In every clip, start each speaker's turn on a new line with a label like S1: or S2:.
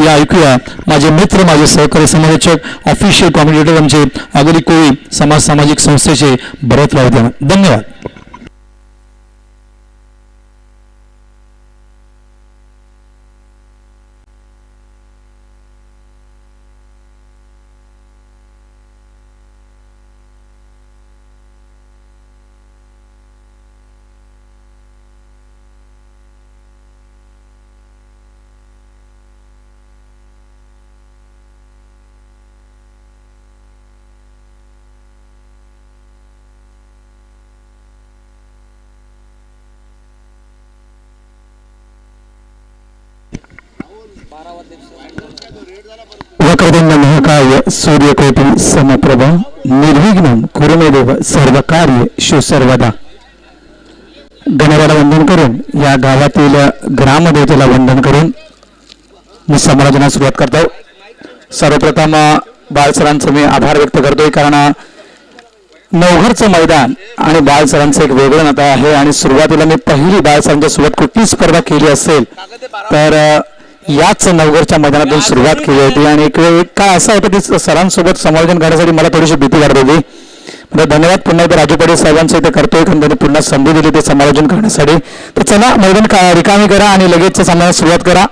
S1: या ऐकूया माझे मित्र, माझे सहकारी समालोचक, ऑफिशियल कॉमेंटेटर आमचे आगरी कोळी समाज सामाजिक संस्थेचे भरत लावते. धन्यवाद. वक्रतुंड महाकाय सूर्यकोटि समप्रभ निर्विघ्नं कुरु मे देव सर्व कार्य शो सर्वदा. गणरायाला वंदन करून या गावातील ग्रामदेवतेला वंदन करून मी समालोचना सुरुवात करतो. सर्वप्रथम बाळसरांचं मी आभार व्यक्त करतोय, कारण नवघरचं मैदान आणि बाळसरांचं एक वेगळं नातं आहे. आणि सुरुवातीला मी पहिली बाळसरांच्या सोबत कुठली स्पर्धा केली असेल तर याच नवघरच्या मैदानातून सुरुवात केली होती. आणि एक काय असं होतं की सरांसोबत समालोचन करण्यासाठी मला थोडीशी भीती वाटत होती. म्हणजे धन्यवाद पुन्हा एकदा राजू पाटील साहेबांचं इथे करतोय, कारण त्यांनी पुन्हा संधी दिली ते समालोचन करण्यासाठी. तर चला मैदान रिकामी करा आणि लगेच सामन्याला सुरुवात करा.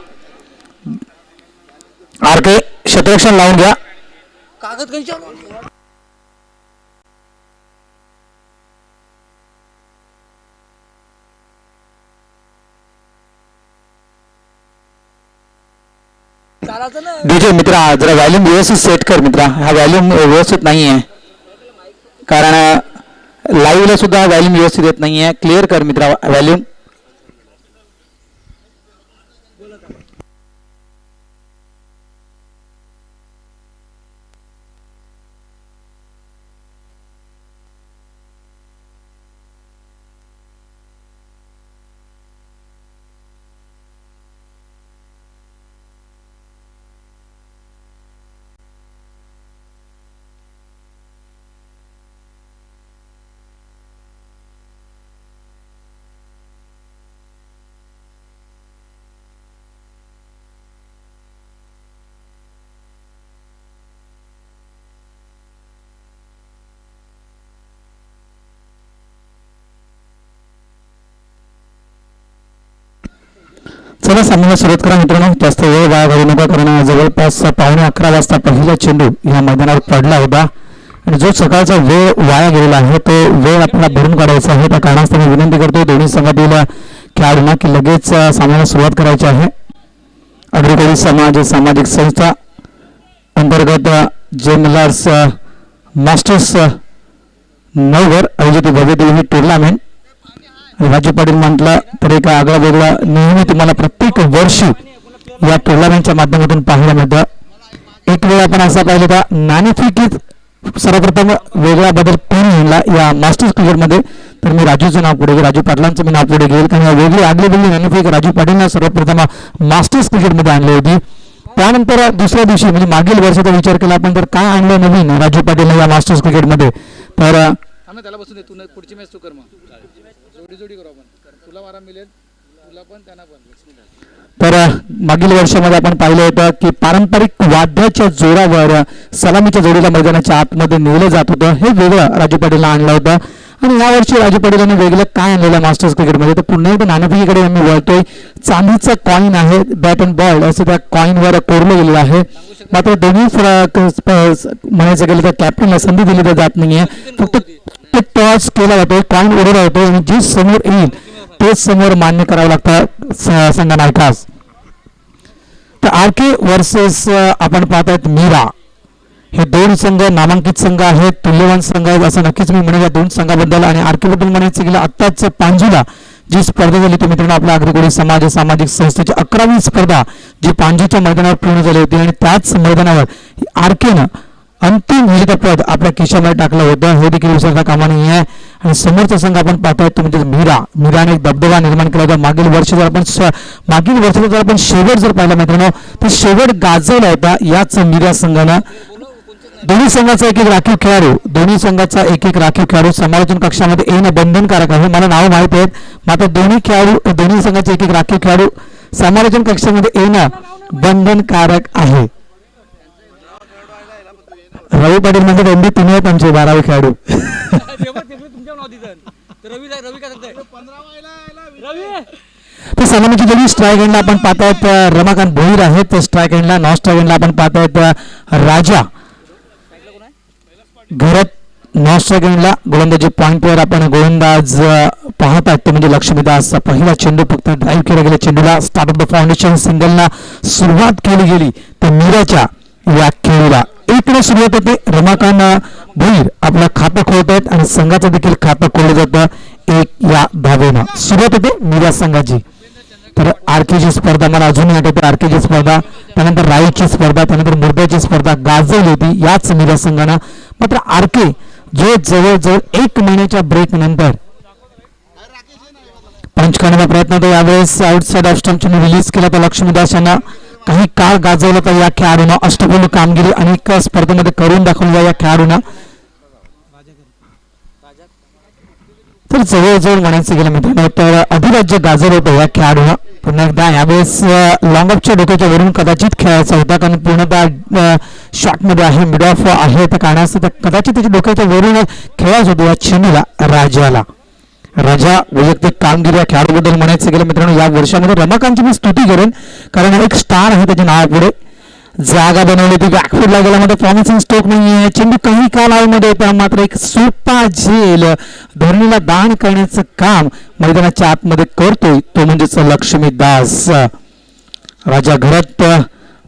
S1: आरके क्षेत्ररक्षण लावून घ्या. डीजे मित्रा जरा व्हॉल्यूम व्यवस्थित सेट कर मित्रा. हा व्हॉल्यूम व्यवस्थित नाही आहे, कारण लाईव्हला सुद्धा व्हॉल्यूम व्यवस्थित येत नाही आहे. क्लिअर कर मित्रा व्हॉल्यूम. चला सामन्याला सुरुवात करा मित्रांनो. जास्त वेळ वाया घालू नका, कारण जवळपास 11:15 वाजता पहिला चेंडू या मैदानावर पडला होता. आणि जो सकाळचा वेळ वाया गेलेला आहे तो वेळ आपल्याला भरून काढायचा आहे. त्या कारणास्तव मी विनंती करतो दोन्ही संघातील खेळाडूंना की लगेच सामन्याला सुरुवात करायची आहे. आगरी कोळी समाज सामाजिक संस्था अंतर्गत जेमलार्स मास्टर्स नवघर आयोजित भव्य ही टुर्नामेंट. राजू पाटील म्हटलं तर एक आगळा वेगळा नेहमी तुम्हाला प्रत्येक वर्षी या टुर्नामेंटच्या माध्यमातून पाहायला मिळतं. एक वेळ आपण असा पाहिलं का नाणेफेकीत सर्वप्रथम वेगळा बदल कोण आणला या मास्टर्स क्रिकेटमध्ये, तर मी राजूचं नाव पुढे घेईल, राजू पाटलांचं मी नाव पुढे घेईल. कारण वेगळी आगली वेगळी नाणेफेक राजू पाटीलने सर्वप्रथम मास्टर्स क्रिकेटमध्ये आणली होती. त्यानंतर दुसऱ्या दिवशी म्हणजे मागील वर्षाचा विचार केला आपण तर काय आणलं नवीन राजू पाटील या मास्टर्स क्रिकेटमध्ये, तर
S2: त्याला बसून दे. तू पुढची मॅच तू कर, मग जोडी करू आपण, तुला मारा मिळेल, तुला पण त्यांना पण.
S1: तर मागील वर्षामध्ये आपण पाहिलं होतं की पारंपरिक वाद्याच्या जोरावर सलामीच्या जोडीला मैदानाच्या आतमध्ये नेलं जात होतं. हे वेगळं राजू पाटीलला आणलं होतं. आणि यावर्षी राजू पाटीलांनी वेगळं काय आणलेलं मास्टर्स क्रिकेटमध्ये, तर पुन्हा एकदा नाणेफेकीकडे आम्ही वळतोय. चांदीचा कॉईन आहे, बॅट अँड बॉल असं त्या कॉईनवर कोरलं गेलेलं आहे. मात्र दोन्ही म्हणायचं गेलं तर कॅप्टनला संधी दिली जात नाहीये. फक्त टॉस केला जातोय, कॉईन उडवला जातोय आणि जे समोर येईल तेच समोर मान्य करावं लागतं संघनायकास. तर आरके वर्सेस आपण पाहतायत मीरा. हे दोन संघ नामांकित संघ आहेत, तुल्यवान संघ आहेत असं नक्कीच मी म्हणेन या दोन संघाबद्दल. आणि आरके बद्दल म्हणायचं गेलं आत्ताच पांजूला जी स्पर्धा झाली होती मित्रांनो आपल्या आगरी कोळी समाज सामाजिक संस्थेची 11वी स्पर्धा जी पांजूच्या मैदानावर पूर्ण झाली होती. आणि त्याच मैदानावर आरकेनं अंतिम विजेतेपद आपल्या खिशामध्ये टाकलं होतं, हे देखील विसरता कामा नये आहे. आणि समोरचा संघ आपण पाहतोय तो म्हणजे मीराने एक दबदबा निर्माण केला होता. मागील वर्षाचा जर आपण शेवट जर पाहिला मित्रांनो तर शेवट गाजवला होता याच मीरा संघानं. दोन्ही संघाचा एक एक राखीव खेळाडू समालोचन कक्षामध्ये येणं बंधनकारक आहे. मला नाव माहित आहेत, मात्र दोन्ही संघाचे एक राखीव खेळाडू समालोचन कक्षामध्ये येणं बंधनकारक आहे. रवी पाटील म्हणजे त्यांनी तुम्ही आहेत आमचे 12वे खेळाडू. तर सलामीची जोडी स्ट्राईक एंडला आपण पाहतायत रमाकांत भोईर आहेत. स्ट्राईक एंडला नॉन स्ट्राईक एंडला आपण पाहतायत राजा घरत. नॉन स्ट्राईक एंडला गोलंदाजी पॉईंटवर आपण गोलंदाज पाहतात ते म्हणजे लक्ष्मीदास. पहिला चेंडू फक्त ड्राईव्ह केला गेला चेंडूला. स्टार्ट ऑफ द फाउंडेशन सिंगलला सुरुवात केली गेली तर मीराच्या या खेळीला 1 सुरुवात होते. रमाकांत भोईर आपलं खातं खोलत आहेत आणि संघाचं देखील खातं खोललं जातं 1 या धावेनं. सुरुवात होते मीरा संघाची. तर आरकेची स्पर्धा मला अजूनही आठवते. आरकेची स्पर्धा, त्यानंतर राईची स्पर्धा, त्यानंतर मुर्द्याची स्पर्धा गाजवली होती याच मीरा संघानं. मात्र आरके जो जवळजवळ 1 महिन्याच्या ब्रेक नंतर पंच करण्याचा प्रयत्न होता. यावेळेस आउटसाइड ऑफ स्टंपने रिलीज केला तर लक्ष्मीदास यांना काही काळ गाजवलं तर या खेळाडूंना अष्टपैलू कामगिरी अनेक स्पर्धेमध्ये करून दाखवली या खेळाडूंना. तर जवळजवळ म्हणायचं गेलं मित्रांनो तर अधिराज्य गाजवलं होतं या खेळाडूंना. पुन्हा एकदा यावेळेस लॉंग ऑफच्या डोक्याच्या वरून कदाचित खेळायचा होता कारण पूर्णतः शॉटमध्ये आहे, मिड ऑफ आहे तर कारणास्तव तर कदाचित त्याच्या डोक्याच्या वरून खेळायचं होतं या चेंडूला राजाला. राजा वैयक्तिक कामगिरी या खेळाडूबद्दल म्हणायचं गेलं मित्रांनो या वर्षामध्ये रमाकांतची मी स्तुती करेन कारण एक स्टार आहे त्याच्या नावापुढे. जागा बनवली ती बॅकफुटला गेला मध्ये प्रॉमिसिंग स्ट्रोक नाहीये. चेंडू काही कालावधीमध्ये येतो मात्र एक सोपा झेल धरणीला दान करण्याचं काम मैदानाच्या आतमध्ये करतोय तो म्हणजेच लक्ष्मीदास. राजा घरात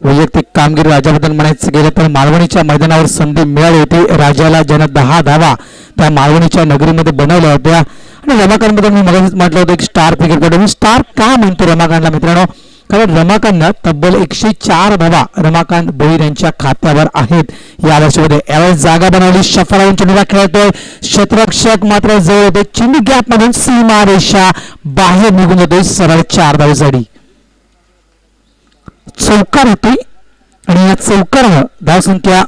S1: वैयक्तिक कामगिरी राजाबद्दल म्हणायचं गेलं तर मालवणीच्या मैदानावर संधी मिळाली होती राजाला, ज्यानं 10 धावा त्या मालवणीच्या नगरीमध्ये बनवल्या होत्या. आणि रमाकांतबद्दल मी मगाशीच म्हटलं होतं एक स्टार क्रिकेटपटू. मी स्टार का म्हणतो रमाकांतला मित्रांनो कारण रमाकांतनं तब्बल 104 धावा रमाकांत भोईर यांच्या खात्यावर आहेत या वर्षामध्ये. यावेळेस जागा बनवली शफरावून चेंडूला खेळतोय क्षेत्ररक्षक मात्र जवळ होते. चेंडू गॅप मधून सीमारेषा बाहेर निघून जातोय सरळ 4 धावेसाठी. चौकार होतोय आणि या चौकारानं धावसंख्या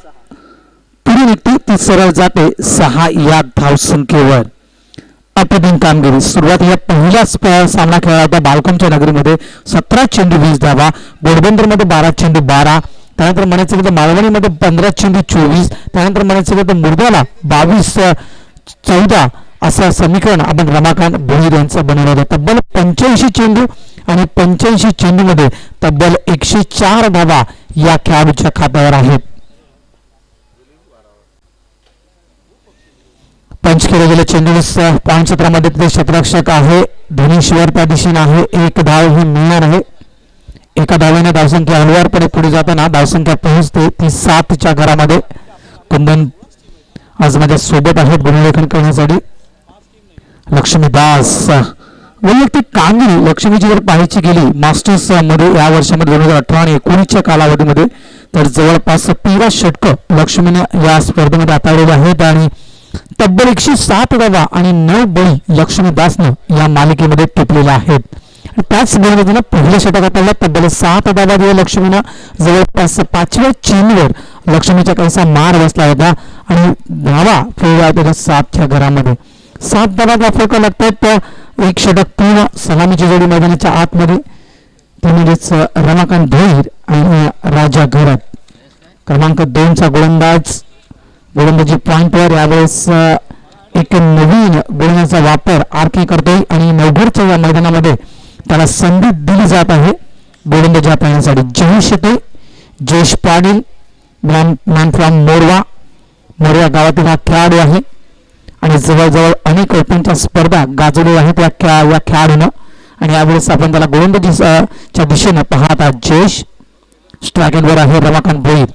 S1: पुढे निघते ती सरळ जाते 6 या धावसंख्येवर. अप्रतिम कामगिरी. सुरुवातीला पहिलाच सामना खेळला होता बालकोमच्या नगरीमध्ये 17 चेंडू 20 धावा. घोडबंदरमध्ये 12 चेंडू 12. त्यानंतर म्हणायचं गेलं तर मालवणीमध्ये 15 चेंडू 24. त्यानंतर म्हणायचं गेलं तर मुर्द्याला 22-14 असं समीकरण आपण रमाकांत भोईर यांचं बनवलं होतं. तब्बल 85 चेंडू आणि 85 चेंडूमध्ये तब्बल 104 धावा या खेळाडूच्या खात्यावर आहेत. पंच केले गेले चेंडू पॉईंट क्षेत्रामध्ये ते क्षेत्ररक्षक आहे धनेश्वर त्या दिशेने आहे. 1 धाव ही मिळणार आहे. एका धावेने धावसंख्या हलवारपणे पुढे जाताना धावसंख्या पोहोचते ती 7च्या घरामध्ये. कुंदन आज माझ्या सोबत आहेत गुणलेखन करण्यासाठी. लक्ष्मीदास वैयक्तिक कामगिरी लक्ष्मीची जर पाहायची गेली मास्टर्स मध्ये या वर्षामध्ये 2018 आणि 19च्या कालावधीमध्ये तर जवळपास 13 षटकं लक्ष्मीने या स्पर्धेमध्ये हाताळलेले आहेत आणि तब्बल 107 धावा आणि 9 बळी लक्ष्मीदासनं या मालिकेमध्ये टिपलेल्या आहेत. त्याच बरोबर पहिल्या षटक हाताळला तब्बल 7 धावा दिल्या लक्ष्मीनं. जवळपास 5व्या चेंडूवर लक्ष्मीच्या कैसा मार बसला होता आणि धावा खेळल्या त्याच्या 7च्या घरामध्ये. 7 धावा फरक लागतात. एक षटक पूर्ण सलामीची जोडी मैदानाच्या आतमध्ये ते म्हणजेच रमाकांत भोईर आणि राजा घरात. क्रमांक 2चा गोलंदाजी पॉइंटवर यावेळेस एक नवीन गोलंदाजीचा वापर आरके करतोय आणि नवघरच्या या मैदानामध्ये त्याला संधी दिली जात आहे गोलंदाजी हाताळण्यासाठी. जयेश येते जयेश पाटील मॅन फ्रॉम मोरवा गावातील हा खेळाडू आहे आणि जवळजवळ अनेक ओपनच्या स्पर्धा गाजवल्या आहेत या खेळाडूनं. आणि यावेळेस आपण त्याला गोलंदाजीच्या दिशेनं पाहत आहात. जयेश स्ट्रायकेटवर आहे रमाकांत भोईर.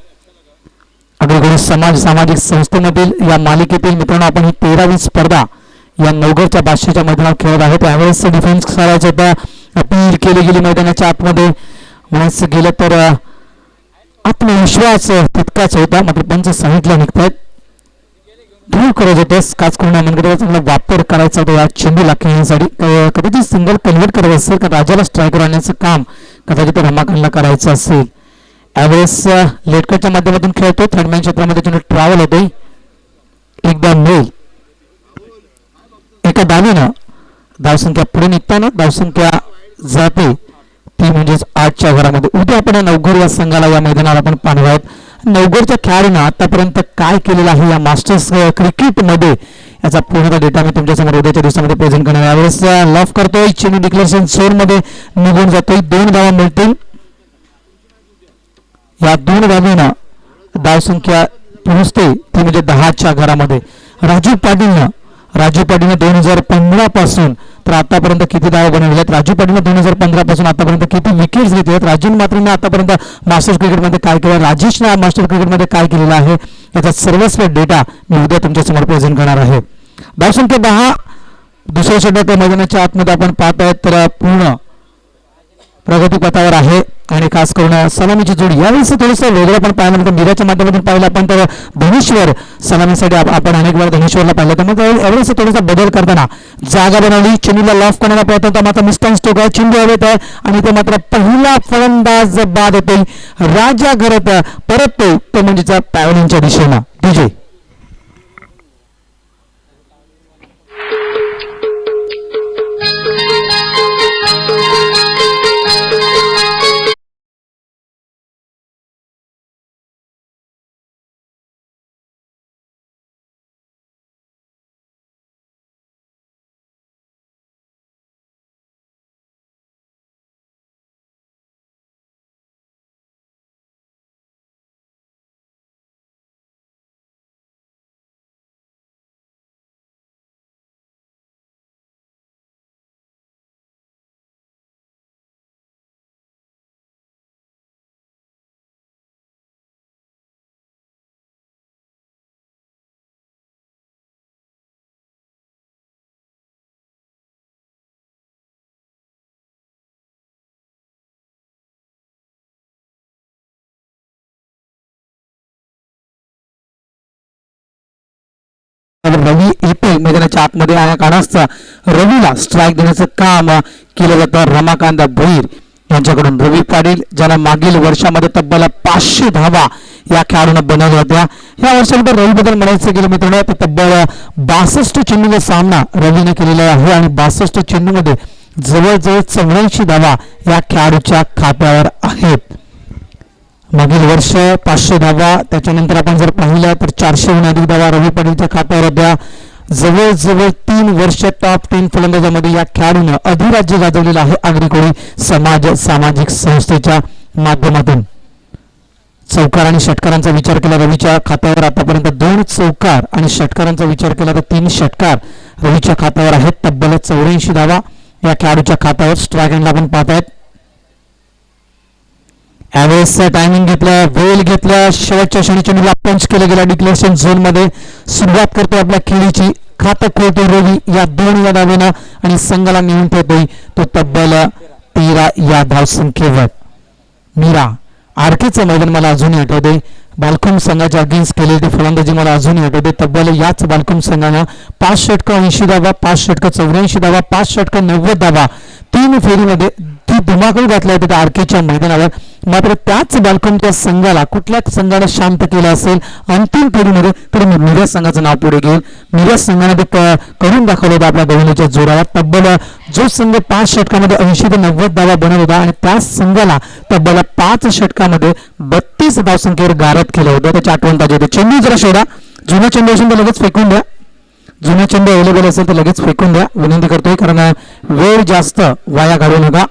S1: अग्रगणी सामाजिक संस्थेमधील या मालिकेतील मित्रांनो आपण ही 13वी स्पर्धा या नवघरच्या बादशाच्या मैदानावर खेळत आहे. त्यावेळेस डिफेन्स करायचं होतं. अपील केली गेली मैदानाच्या आतमध्ये. म्हणायचं गेलं तर आत्मविश्वास तितकाच होता मात्र पंच सांगितलं निघतायत ड्राईव्ह करायचं होतं. काच करून मनगटाचा चांगला वापर करायचा होता या चेंडूला खेळण्यासाठी. कदाचित सिंगल कन्व्हर्ट करायचं असेल का राजाला स्ट्रायकर आणण्याचं काम कदाचित रमाकांतला करायचं असेल. यावेळेस लेटकटच्या माध्यमातून खेळतो. थर्डमॅन क्षेत्रामध्ये चेंडू ट्रॅव्हल होतोय. एकदा मिळेल एका धावेनं धावसंख्या पुढे निघताना धावसंख्या जाते ती म्हणजेच 8च्या घरामध्ये. उद्या आपण नवघर या संघाला या मैदानावर आपण पाहणार आहोत. नवघरच्या खेळाडूंना आतापर्यंत काय केलेलं आहे या मास्टर्स क्रिकेटमध्ये याचा पूर्ण डेटा मी तुमच्यासमोर उद्याच्या दिवसामध्ये प्रेझेंट करणार आहे. यावेळेस लॉफ करतोय, चेंडू डिक्लेरेशन झोन मध्ये निघून जातोय. 2 धावा मिळतील. या 2 धावेनं धावसंख्या पोहोचते ती म्हणजे 10च्या घरामध्ये. राजू पाटीलनं 2015 पासून तर आतापर्यंत किती धावा बनवल्या आहेत? राजू पाटीलनं 2015 पासून आतापर्यंत किती विकेट्स घेतल्या आहेत? राजन मात्रेने आतापर्यंत मास्टर्स क्रिकेटमध्ये काय केलं? राजेशने मास्टर क्रिकेटमध्ये काय केलेलं आहे? याचा सर्वस्व डेटा मी उद्या तुमच्यासमोर प्रेझेंट करणार आहे. धावसंख्या 10 दुसऱ्या षटकाच्या मैदानाच्या आतमध्ये आपण पाहत आहोत तर पूर्ण प्रगतीपथावर आहे आणि खास करून सलामीची जोडी यावेळेस थोडंसं वेगळं पण पाहायला मिळतं. मीराच्या माध्यमातून पाहिलं आपण तर धनेश्वर सलामीसाठी आपण अनेक वेळा धनेश्वरला पाहिलं तर मग यावेळेस थोडासा बदल करताना जागा बनवली. चेंडूला लॉफ करण्याचा प्रयत्न होता मात्र मिस्टन स्टोक आहे. चेंडू हवेत आहे आणि ते मात्र पहिला फलंदाज बाद होतोय. राजा घरात परततो तो म्हणजेच पॅव्हलिनच्या दिशेनं. डीजे रवी येथे मैदानाच्या आतमध्ये आणण्याचा रवीला स्ट्राईक देण्याचं काम केलं जातं रमाकांत भोईर यांच्याकडून. रवी पाटील ज्यांना मागील वर्षामध्ये तब्बल 500 धावा या खेळाडूंना बनवल्या होत्या. या वर्षामध्ये रवीबद्दल म्हणायचं गेलं मित्रांनो तर तब्बल 62 चेंडूचा सामना रवीने केलेला आहे आणि 62 चेंडूमध्ये जवळजवळ 84 धावा या खेळाडूच्या खात्यावर आहेत. मागील वर्ष 500 धावा, त्याच्यानंतर आपण जर पाहिलं तर 400हून अधिक धावा रवी पाटीलच्या खात्यावर होत्या. जवळजवळ 3 वर्ष टॉप 10 फलंदाजामध्ये या खेळाडूनं अधिराज्य गाजवलेलं आहे आगरी कोळी सामाजिक संस्थेच्या माध्यमातून. चौकार आणि षटकारांचा विचार केला रवीच्या खात्यावर आतापर्यंत 2 चौकार आणि षटकारांचा विचार केला तर 3 षटकार रवीच्या खात्यावर आहेत. तब्बल 84 धावा या खेळाडूच्या खात्यावर. स्ट्राईक एंडला आपण पाहतायत. यावेळेस टायमिंग घेतलं, वेळ घेतला, शेवटच्या क्षणी चेंडूला पंच केलं गेला डिक्लेरेशन झोन मध्ये. सुरुवात करतो आपल्या खेळीची. खातं खोलतो रवी या 2 धावेनं आणि संघाला नेऊन ठेवतोय तो तब्बल 13 या धावसंख्येवर. मीरा आरकेचं मैदान मला अजूनही आठवते. बालकुम संघाच्या अगेन्स्ट केलेली फलंदाजी मला अजूनही आठवते. तब्बल याच बालकुम संघानं 5 षटकं 80 धावा, 5 षटकं 84 धावा, 5 षटकं 90 धावा 3 फेरीमध्ये ती धुमाकूळ घातल्या होत्या आरकेच्या मैदानावर. मात्र त्याच बालकुमच्या संघाला कुठल्याच संघाने शांत केलं असेल अंतिम फेरीमध्ये तर मीरा संघाचं नाव पुढे घेऊन मीरा संघाने ते करून दाखवलं होतं आपल्या दोन्हीच्या जोरावर. तब्बल जो संघ 5 षटकामध्ये 80 ते 90 धावा बनवत होता आणि त्याच संघाला तब्बल 5 षटकामध्ये 32 धावसंख्येवर गारद केलं होतं. त्याच्या आठवण ताजी होते. चेंडू जरा शोधा. जुना चेंडू असेल तर लगेच फेकून द्या. जुना चेंडू अवेलेबल असेल तर लगेच फेकून द्या विनंती करतोय, कारण वेळ जास्त वाया घालवू नका.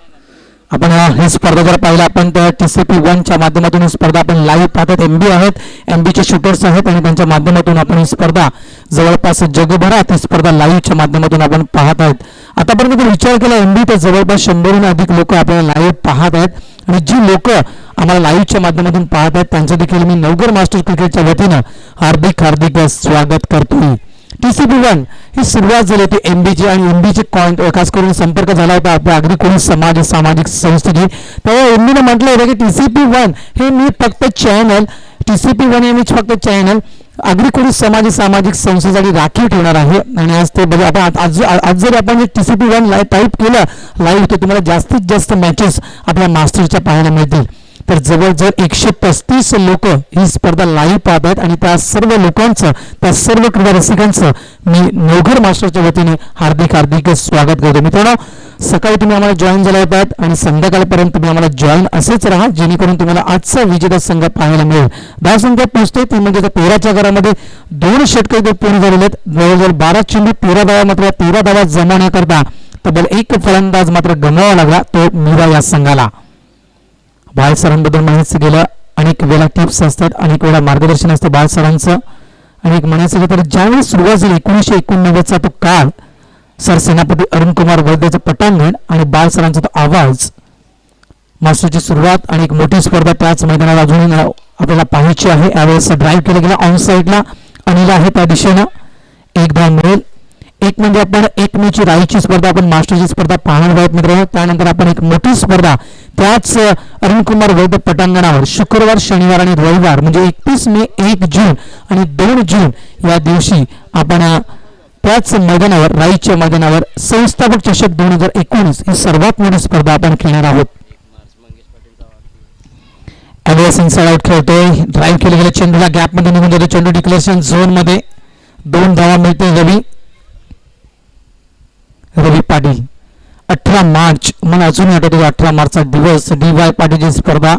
S1: आपण ही स्पर्धा जर पाहिला आपण तर TCP 1च्या माध्यमातून ही स्पर्धा आपण लाईव्ह पाहतात. MB आहेत, MBचे शूटर्स आहेत आणि त्यांच्या माध्यमातून आपण ही स्पर्धा जवळपास जगभरात ही स्पर्धा लाईव्हच्या माध्यमातून आपण पाहत आहोत. आतापर्यंत जर विचार केला MB तर जवळपास 100हून अधिक लोक आपल्याला लाईव्ह पाहत आहेत आणि जी लोक आम्हाला लाईव्हच्या माध्यमातून पाहत आहेत त्यांचं देखील मी नवघर मास्टर क्रिकेटच्या वतीनं हार्दिक स्वागत करतोय. TCP 1 ही सुरुवात झाली होती MBची आणि MBचे खास करून संपर्क झाला होता आपल्या आगरी कोळी सामाजिक संस्थेची. तेव्हा MBने म्हटलं होतं की TCP 1 हे मी फक्त चॅनल TCP 1 हे मी फक्त चॅनल आगरी कोळी सामाजिक संस्थेसाठी राखीव ठेवणार आहे. आणि आज ते बघा आपण आज जर आपण TCP 1 टाईप केलं लाईव्ह तर तुम्हाला जास्तीत जास्त मॅचेस आपल्या मास्टरच्या पाहायला मिळतील. तर जवळजवळ 135 लोक ही स्पर्धा लाईव्ह पाहत आहेत आणि त्या सर्व लोकांचं त्या सर्व क्रीडा रसिकांचं मी नवघर मास्टरच्या वतीने हार्दिक स्वागत करतो. मित्रांनो सकाळी तुम्ही आम्हाला जॉईन झाला होतात आणि संध्याकाळपर्यंत तुम्ही आम्हाला जॉईन असेच राहा, जेणेकरून तुम्हाला आजचा विजेता संघ पाहायला मिळेल. धावसंख्या पोहोचते ती म्हणजे 13च्या घरामध्ये 2 षटके पूर्ण झालेले आहेत. जवळजवळ 12 चेंडू 13 धावा, मात्र 13 धावा जमवण्याकरता तब्बल 1 फलंदाज मात्र गमवावा लागला, तो मीरा या संघाला. बाळ सरांबद्दल माहिती गेलं, अनेक वेळा टिप्स असतात, अनेक वेळा मार्गदर्शन असतं बाळ सरांचं. आणि एक म्हणायचं तर ज्यावेळी सुरुवात झाली 1989चा तो काळ, सर सेनापती अरुण कुमार वैद्यचं पटांगण आणि बाळ सरांचा तो आवाज, मास्टरची सुरुवात आणि एक मोठी स्पर्धा त्याच मैदानावर अजून आपल्याला पाहायची आहे. यावेळेस ड्राईव्ह केलं गेलं ऑन साईडला, अनिल आहे त्या दिशेनं, एक धाव मिळेल. एक म्हणजे आपण 1 मेची राईची स्पर्धा, आपण मास्टरची स्पर्धा पाहणार आहोत मित्रांनो. त्यानंतर आपण एक मोठी स्पर्धा त्याच अरुण कुमार वैद्य पटांगणावर शुक्रवार, शनिवार आणि रविवार म्हणजे 31 मे, 1 जून आणि 2 जून या दिवशी आपण त्याच मैदानावर, राईच्या मैदानावर संस्थापक चषक 2019 ही सर्वात मोठी स्पर्धा आपण खेळणार आहोत. ॲव्हरेज इनसाइड आउट खेळतोय, ड्राईव्ह केले गेले चेंडूला गॅपमध्ये निघून जातो, चेंडू डिक्लेरेशन झोन मध्ये 2 धावा मिळते. रवी पाटील 18 मार्च, मला अजूनही आठवतो 18 मार्चचा दिवस, डी.वाय. पाटीलची स्पर्धा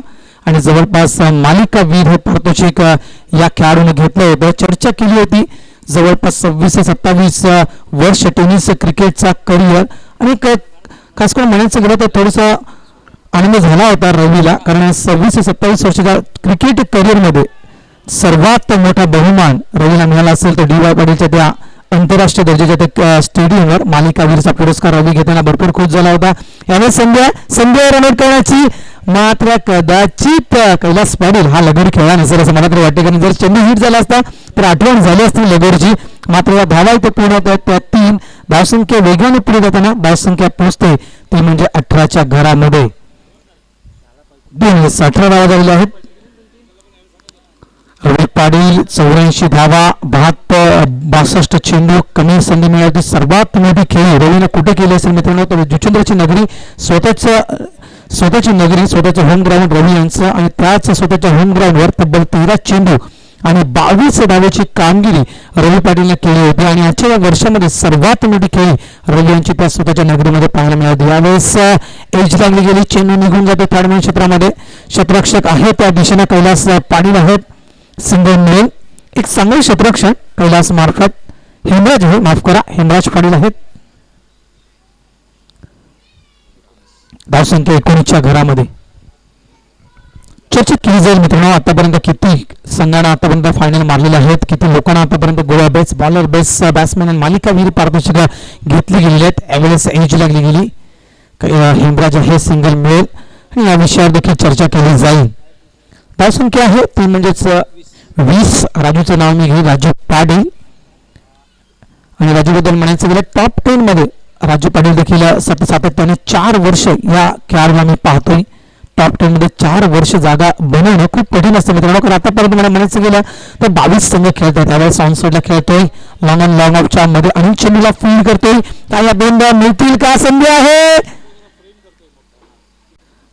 S1: आणि जवळपास मालिका वीर हे पारितोषिक या खेळाडूने घेतलं होतं. चर्चा केली होती जवळपास 26 ते 27 वर्ष टेनिस क्रिकेटचा करिअर, आणि खास करून म्हणायचं गेलं तर थोडासा आनंद झाला होता रवीला, कारण 26 ते 27 वर्षाच्या क्रिकेट करिअरमध्ये सर्वात मोठा बहुमान रवीला मिळाला असेल तर डी.वाय. पाटीलच्या त्या आंतरराष्ट्रीय दर्जाच्या त्या स्टेडियमवर मालिकावीरचा पुरस्कार रवी घेताना भरपूर खुश झाला होता. यावेळेस संध्या रनआउट करण्याची, मात्र कदाचित कैलास पाटील हा लगोरी खेळला नसेल असं मला तरी वाटते, कारण जर चेंडू हिट झाला असता तर आठवण झाली असती लगोरीची. मात्र या धावा इथे पूर्ण होत आहेत, त्या 3 धावसंख्या वेगाने पुढे जाताना धावसंख्या पोहोचते ती म्हणजे 18च्या घरामध्ये. 18 धावा झालेल्या आहेत. रवी पाटील 84 धावा, 62 चेंडू, कमी संधी मिळाली, सर्वात मोठी खेळी रवीने कुठे केली असेल मित्रांनो तर जुचंद्रची नगरी, स्वतःची नगरी, स्वतःचं होम ग्राउंड रवी यांचं, आणि त्याच स्वतःच्या होम ग्राउंडवर तब्बल 13 चेंडू आणि 22 धावेची कामगिरी रवी पाटीलने केली होती. आणि आजच्या या वर्षामध्ये सर्वात मोठी खेळी रवी यांची त्या स्वतःच्या नगरीमध्ये पाहायला मिळाली. यावेळेस एज लागली गेली, चेंडू निघून जातो थर्ड क्षेत्रामध्ये, क्षेत्ररक्षक आहे त्या दिशेने कैलास पाटील आहेत, सिंगल मिळेल. एक चांगले क्षेत्ररक्षण कैलास मार्फत हेमराज आहे, माफ करा हेमराज पाटील आहेत. धावसंख्या 19च्या घरामध्ये. चर्चा केली जाईल मित्रांनो आतापर्यंत किती संघांना आतापर्यंत फायनल मारलेले आहेत, किती लोकांना आतापर्यंत गोळा बेस्ट बॉलर, बेस्ट बॅट्समॅन आणि मालिकावीर पारितोषिक घेतली गेली आहेत. ॲव्हरेज एज लागली गेली, हेमराज हे सिंगल मिळेल आणि या विषयावर देखील चर्चा केली जाईल. धावसंख्या आहे ती म्हणजेच 20. राजूचं नाव मी घेईल, राजू पाटील. आणि राजूबद्दल म्हणायचं गेलं टॉप 10 मध्ये राजू पाटील देखील सातत्याने 4 वर्ष या खेळाडूला मी पाहतोय. टॉप 10 मध्ये 4 वर्ष जागा बनवणं खूप कठीण असतं मित्रांनो, कारण आतापर्यंत मला म्हणायचं गेलं तर 22 संघ खेळतात. त्यावेळेस ऑन साईडला खेळतोय, लॉंग ऑन लॉंग ऑफच्या मध्ये आणि चेंडूला फील्ड करतोय. काय या 2 धावा मिळतील का, संधी आहे.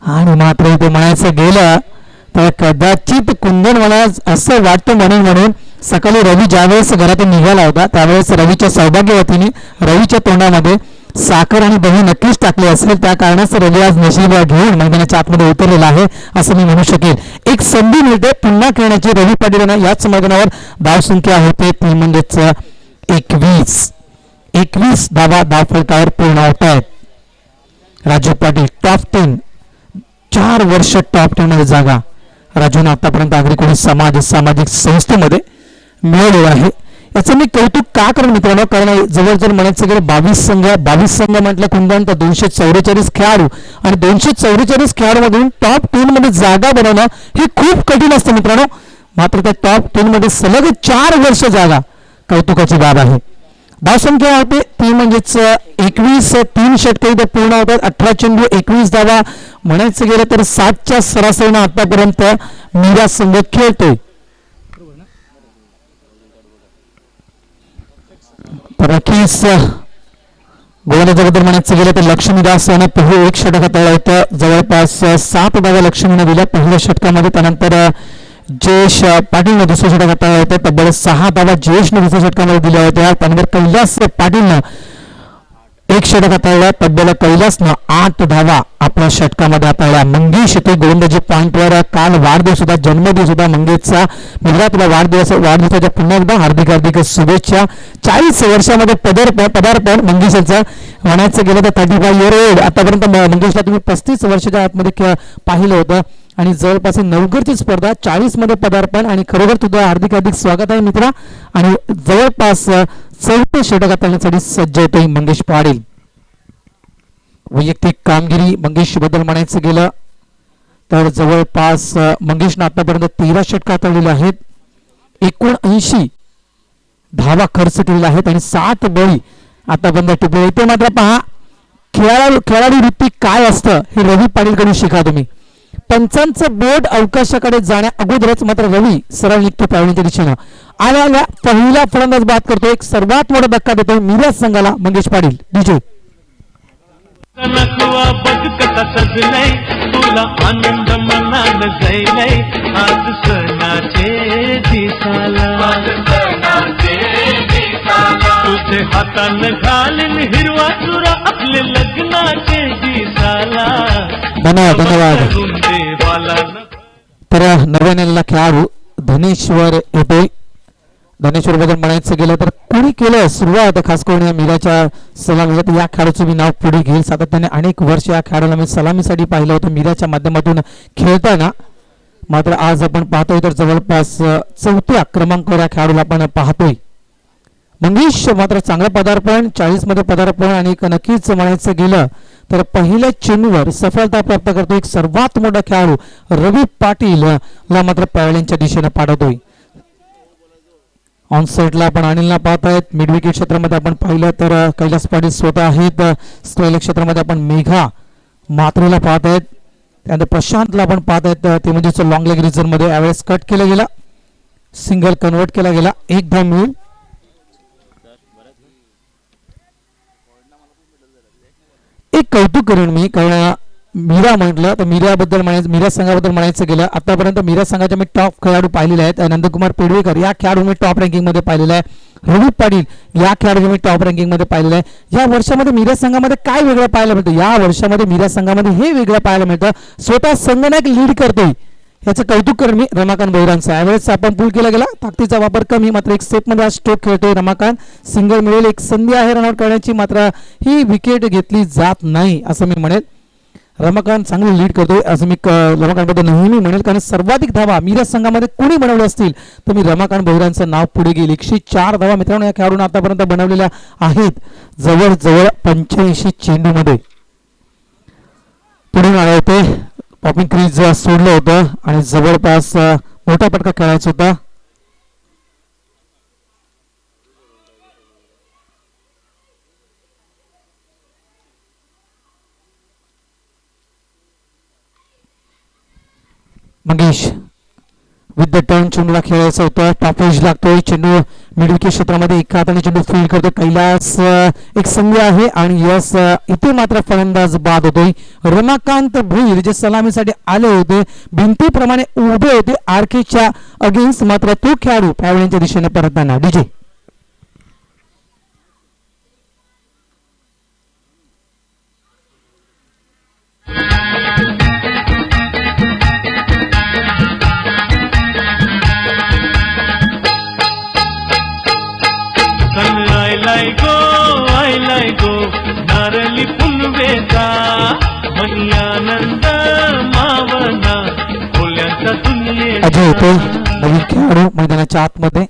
S1: आणि मात्र इथे म्हणायचं गेलं तर कदाचित कुंदन, मला असं वाटतं म्हणून सकाळी रवी ज्यावेळेस घरातून निघाला होता त्यावेळेस रवीच्या सौभाग्यवतीने रवीच्या तोंडामध्ये साखर आणि दही नक्कीच टाकले असेल, त्या कारणास रवी आज नशीब घेऊन मैदानाच्या आतमध्ये उतरलेला आहे असं मी म्हणू शकेल. एक संधी मिळते पुन्हा खेळण्याची रवी पाटील यांना. याच मैदानावर धावसंख्या होते ती म्हणजेच 21 धावा धावफलकावर पूर्ण होत आहेत. राजू पाटील टॉप 10, 4 वर्ष टॉप 10 मध्ये जागा राजूने आतापर्यंत आगरी कोळी सामाजिक संस्थेमध्ये मिळवलेलं आहे. याचं मी कौतुक का करेन मित्रांनो, कारण जवळजवळ म्हणायचं गेलं 22 संघ म्हटलं कुंदन तर 244 खेळाडू आणि 244 खेळाडूमधून टॉप 10 मध्ये जागा बनवणं हे खूप कठीण असतं मित्रांनो. मात्र त्या टॉप 10 मध्ये सलग 4 वर्ष जागा कौतुकाची बाब आहे. धावसंख्या होते ती म्हणजेच 21, 3 षटके इथे पूर्ण होतात, 18 चेंडू 21 धावा. म्हणायचं गेलं तर 7च्या सरासरीनं आतापर्यंत मीरा संघ खेळतोय. राकेश गोलंदाजाबद्दल म्हणायचं गेलं तर लक्ष्मीदास याने पहिले 1 षटक हाताळलं होतं, जवळपास 7 धावा लक्ष्मीने दिल्या पहिल्या षटकामध्ये. त्यानंतर जयेश पाटीलने दुसऱ्या षटक हाताळलं होतं, तब्बल 6 धावा जयेशने दुसऱ्या षटकामध्ये दिल्या होत्या. त्यानंतर कैलास पाटीलनं एक षटक हाताळला तब्बल कैलासनं 8 धावा आपल्या षटकामध्ये हाताळल्या. मंगेश ते गोलंदाजी पॉईंटवर काल वाढदिवस होता, जन्मदिवस होता मंगेशचा. मित्रा तुला वाढदिवसाच्या पुन्हा एकदा हार्दिक हार्दिक शुभेच्छा. 40 वर्षामध्ये पदार्पण मंगेशचं म्हणायचं गेलं तर 35 इयर ओल्ड. आतापर्यंत मंगेशला तुम्ही 35 वर्षाच्या आतमध्ये पाहिलं होतं आणि जवळपास नवघरची स्पर्धा 40 मध्ये पदार्पण आणि खरोखर तुझं हार्दिक हार्दिक स्वागत आहे मित्रा. आणि जवळपास 4 षटक हाताळण्यासाठी सज्ज होतोय मंगेश पाटील. वैयक्तिक कामगिरी मंगेश बद्दल म्हणायचं गेलं तर जवळपास मंगेशनं आतापर्यंत 13 षटक हाताळलेले आहेत, 79 धावा खर्च केलेल्या आहेत आणि 7 बळी आतापर्यंत टिपले. इथे मात्र पहा खेळाडू वृत्ती काय असतं हे रवी पाटीलकडून शिका तुम्ही. पंचांचं बोर्ड अवकाशाकडे जाण्या अगोदरच मात्र रवी सरळ निघतो पावणीच्या दिशेनं. आल्या पहिला फलंदाज बाद करतो. एक सर्वात मोठा धक्का देतो मिरा संघाला मंगेश पाटील. डीजे
S3: तुला आनंद मनान जाईलय आज सणाचे दिसाला तुझे हातान घालीन हिरवा चुरा आपले लग्नाचे दिसाला.
S1: धन्यवाद. तर नव्यानेला खेळाडू धनेश्वर येतोय. धनेश्वर बद्दल म्हणायचं गेलं तर कोणी केलं सुरुवात खास करून या मिराच्या सलामीला तर या खेळाडूचं मी नाव पुढे घेईल. सातत्याने अनेक वर्ष या खेळाडूला मी सलामीसाठी पाहिलं होतं मिराच्या माध्यमातून खेळताना. मात्र आज आपण पाहतोय तर जवळपास 4थ्या क्रमांकावर या खेळाडूला आपण पाहतोय. मंगेश मात्र चांगलं पदार्पण 40 मध्ये पदार्पण आणि नक्कीच म्हणायचं गेलं तर पहिल्या चेंडूवर सफलता प्राप्त करतो. एक सर्वात मोठा खेळाडू रवी पाटील ला मात्र पॅव्हलियनच्या दिशेने पाठवतोय. ऑन साइडला आपण अनिलला पाहत आहेत. मिड विकेट क्षेत्रामध्ये आपण पाहिलं तर कैलास पाटील स्वतः आहेत. स्ट्राईक क्षेत्रामध्ये आपण मेघा मात्रेला पाहत आहेत. त्यानंतर प्रशांतला आपण पाहत आहेत. ते म्हणजे लॉंग लेग रिझन मध्ये यावेळेस कट केला गेला, सिंगल कन्वर्ट केला गेला, 1 धाव मिळून. एक कौतुक करेन मी कारण मीरा म्हटलं तर मीरा संघाबद्दल म्हणायचं गेलं आतापर्यंत मीरा संघाचे मी टॉप खेळाडू पाहिलेले आहेत. नंदकुमार पेडवेकर या खेळाडू मी टॉप रँकिंग मध्ये पाहिलेला आहे. रवी पाटील या खेळाडू मी टॉप रँकिंग मध्ये पाहिलेलं आहे. या वर्षामध्ये मीरा संघामध्ये काय वेगळं पाहायला मिळतं, या वर्षामध्ये मीरा संघामध्ये हे वेगळं पाहायला मिळतं. स्वतः संघनायक लीड करतोय, याचं कौतुक करेन मी रमाकांत भैरांचा. यावेळेस आपण पूल केला गेला, ताकदीचा वापर कमी, मात्र एक स्टेप मध्ये आज स्ट्रोक खेळतोय रमाकांत. सिंगल मिळेल, एक संधी आहे रनआउट करण्याची, मात्र ही विकेट घेतली जात नाही असं मी म्हणेल. रमाकांत चांगली लीड करतोय असं मी रमाकांतबद्दल नेहमी म्हणेल कारण सर्वाधिक धावा मीरा संघामध्ये कोणी बनवले असतील तर मी रमाकांत भैरांचं नाव पुढे घेईल. 104 धावा मित्रांनो या खेळाडूंना आतापर्यंत बनवलेल्या आहेत जवळजवळ 85 चेंडूमध्ये. पुढे आले होते, पॉपिंग क्रीज सोडलं होतं आणि जवळपास मोठा पटका खेळायचा होता. मंगेश विथ द टर्न चेंडूला खेळायचं होतं. टॉप एज लागतोय, चेंडू मिड विकेट क्षेत्रामध्ये एका हाताने चेंडू फील्ड करतो. कैलास एक संधी आहे आणि यस इथे मात्र फलंदाज बाद होतोय. रमाकांत भुईर जे सलामीसाठी आले होते भिंतीप्रमाणे उभे होते आरकेच्या अगेन्स्ट, मात्र तो खेळाडू पॅव्हलियनच्या दिशेने परतताना. डीजे
S3: नारली पुलवेचा मनियानंद मावना फुल्यांचा दुनियेचा.
S1: अजय होते नवीन खेळाडू मैदानाच्या आतमध्ये.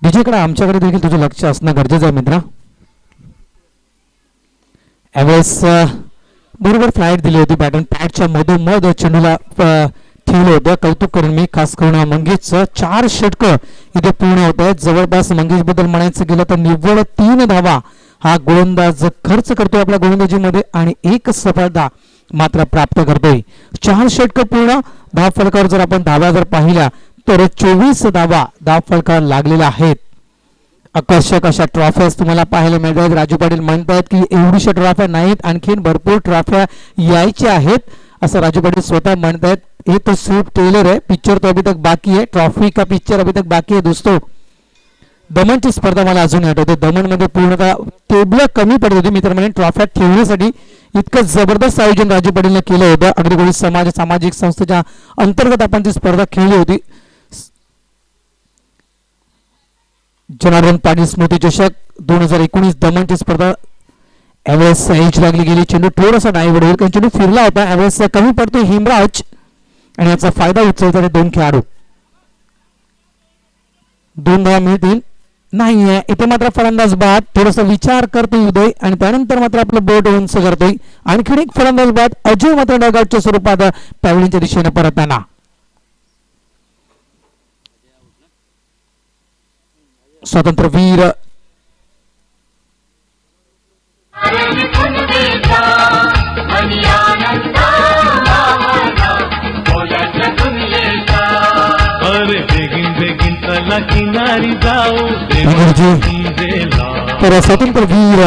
S1: डीजेकडे आमच्याकडे देखील तुझं लक्ष असणं गरजेचं आहे मित्रा. यावेळेस बरोबर फ्लाईट दिली होती, पॅटर्न पॅडच्या मधोमध चेंडूला ठेवलं होतं. कौतुक करून मी खास करून मंगेशचं 4 षटकं इथे पूर्ण होत आहेत. जवळपास मंगेश बद्दल म्हणायचं गेलं तर निव्वळ 3 धावा हा गोलंदाज खर्च करतोय आपल्या गोलंदाजीमध्ये आणि 1 सफलता मात्र प्राप्त करतोय. 4 षटकं पूर्ण. धाव फलकावर जर आपण धावा जर पाहिल्या तर 24 धावा धाव फलकावर लागलेल्या आहेत. आकर्षक अशा ट्रॉफ्याच तुम्हाला पाहायला मिळत आहेत. राजू पाटील म्हणतात की एवढीशा ट्रॉफ्या नाहीत, आणखीन भरपूर ट्रॉफ्या यायच्या आहेत असं राजू पाटील स्वतः म्हणतात. ये तो सूट टेलर है, पिक्चर तो अभी तक बाकी है, ट्रॉफी का पिक्चर अभी तक बाकी है दोस्तों. दमणची स्पर्धा मला अजून आठवते. दमणमध्ये पूर्णतः टेबल कमी पडत होती मित्रांनो. ट्रॉफ्या ठेवण्यासाठी इतकं जबरदस्त आयोजन राजू पाटीलने केलं होतं. अग्री कोळी समाज सामाजिक संस्थेच्या अंतर्गत आपण ती स्पर्धा खेळली होती. जनार्दन पाटील स्मृती चषक 2019 दमणची स्पर्धा. यावेळेस एज लागली गेली. चेंडू थोडासा डायव्हर्ट होईल कारण चेंडू फिरला होता. यावेळेस कमी पडतो हिमराज आणि याचा फायदा उचलतात दोन खेळाडू. 2 धावा मिळतील नाहीये. इथे मात्र फलंदाज बाद. थोडासा विचार करतोय उदय आणि त्यानंतर मात्र आपलं बोट उंच करतोय. आणखीन एक फलंदाज बाद. अजय मात्र डगआउटच्या स्वरूपात पॅव्हलिनच्या दिशेने परतताना. स्वातंत्र्यवीर
S3: अरे बेगिन बेगिन चला किनारी जाऊ
S1: तर स्वातंत्र्यवीर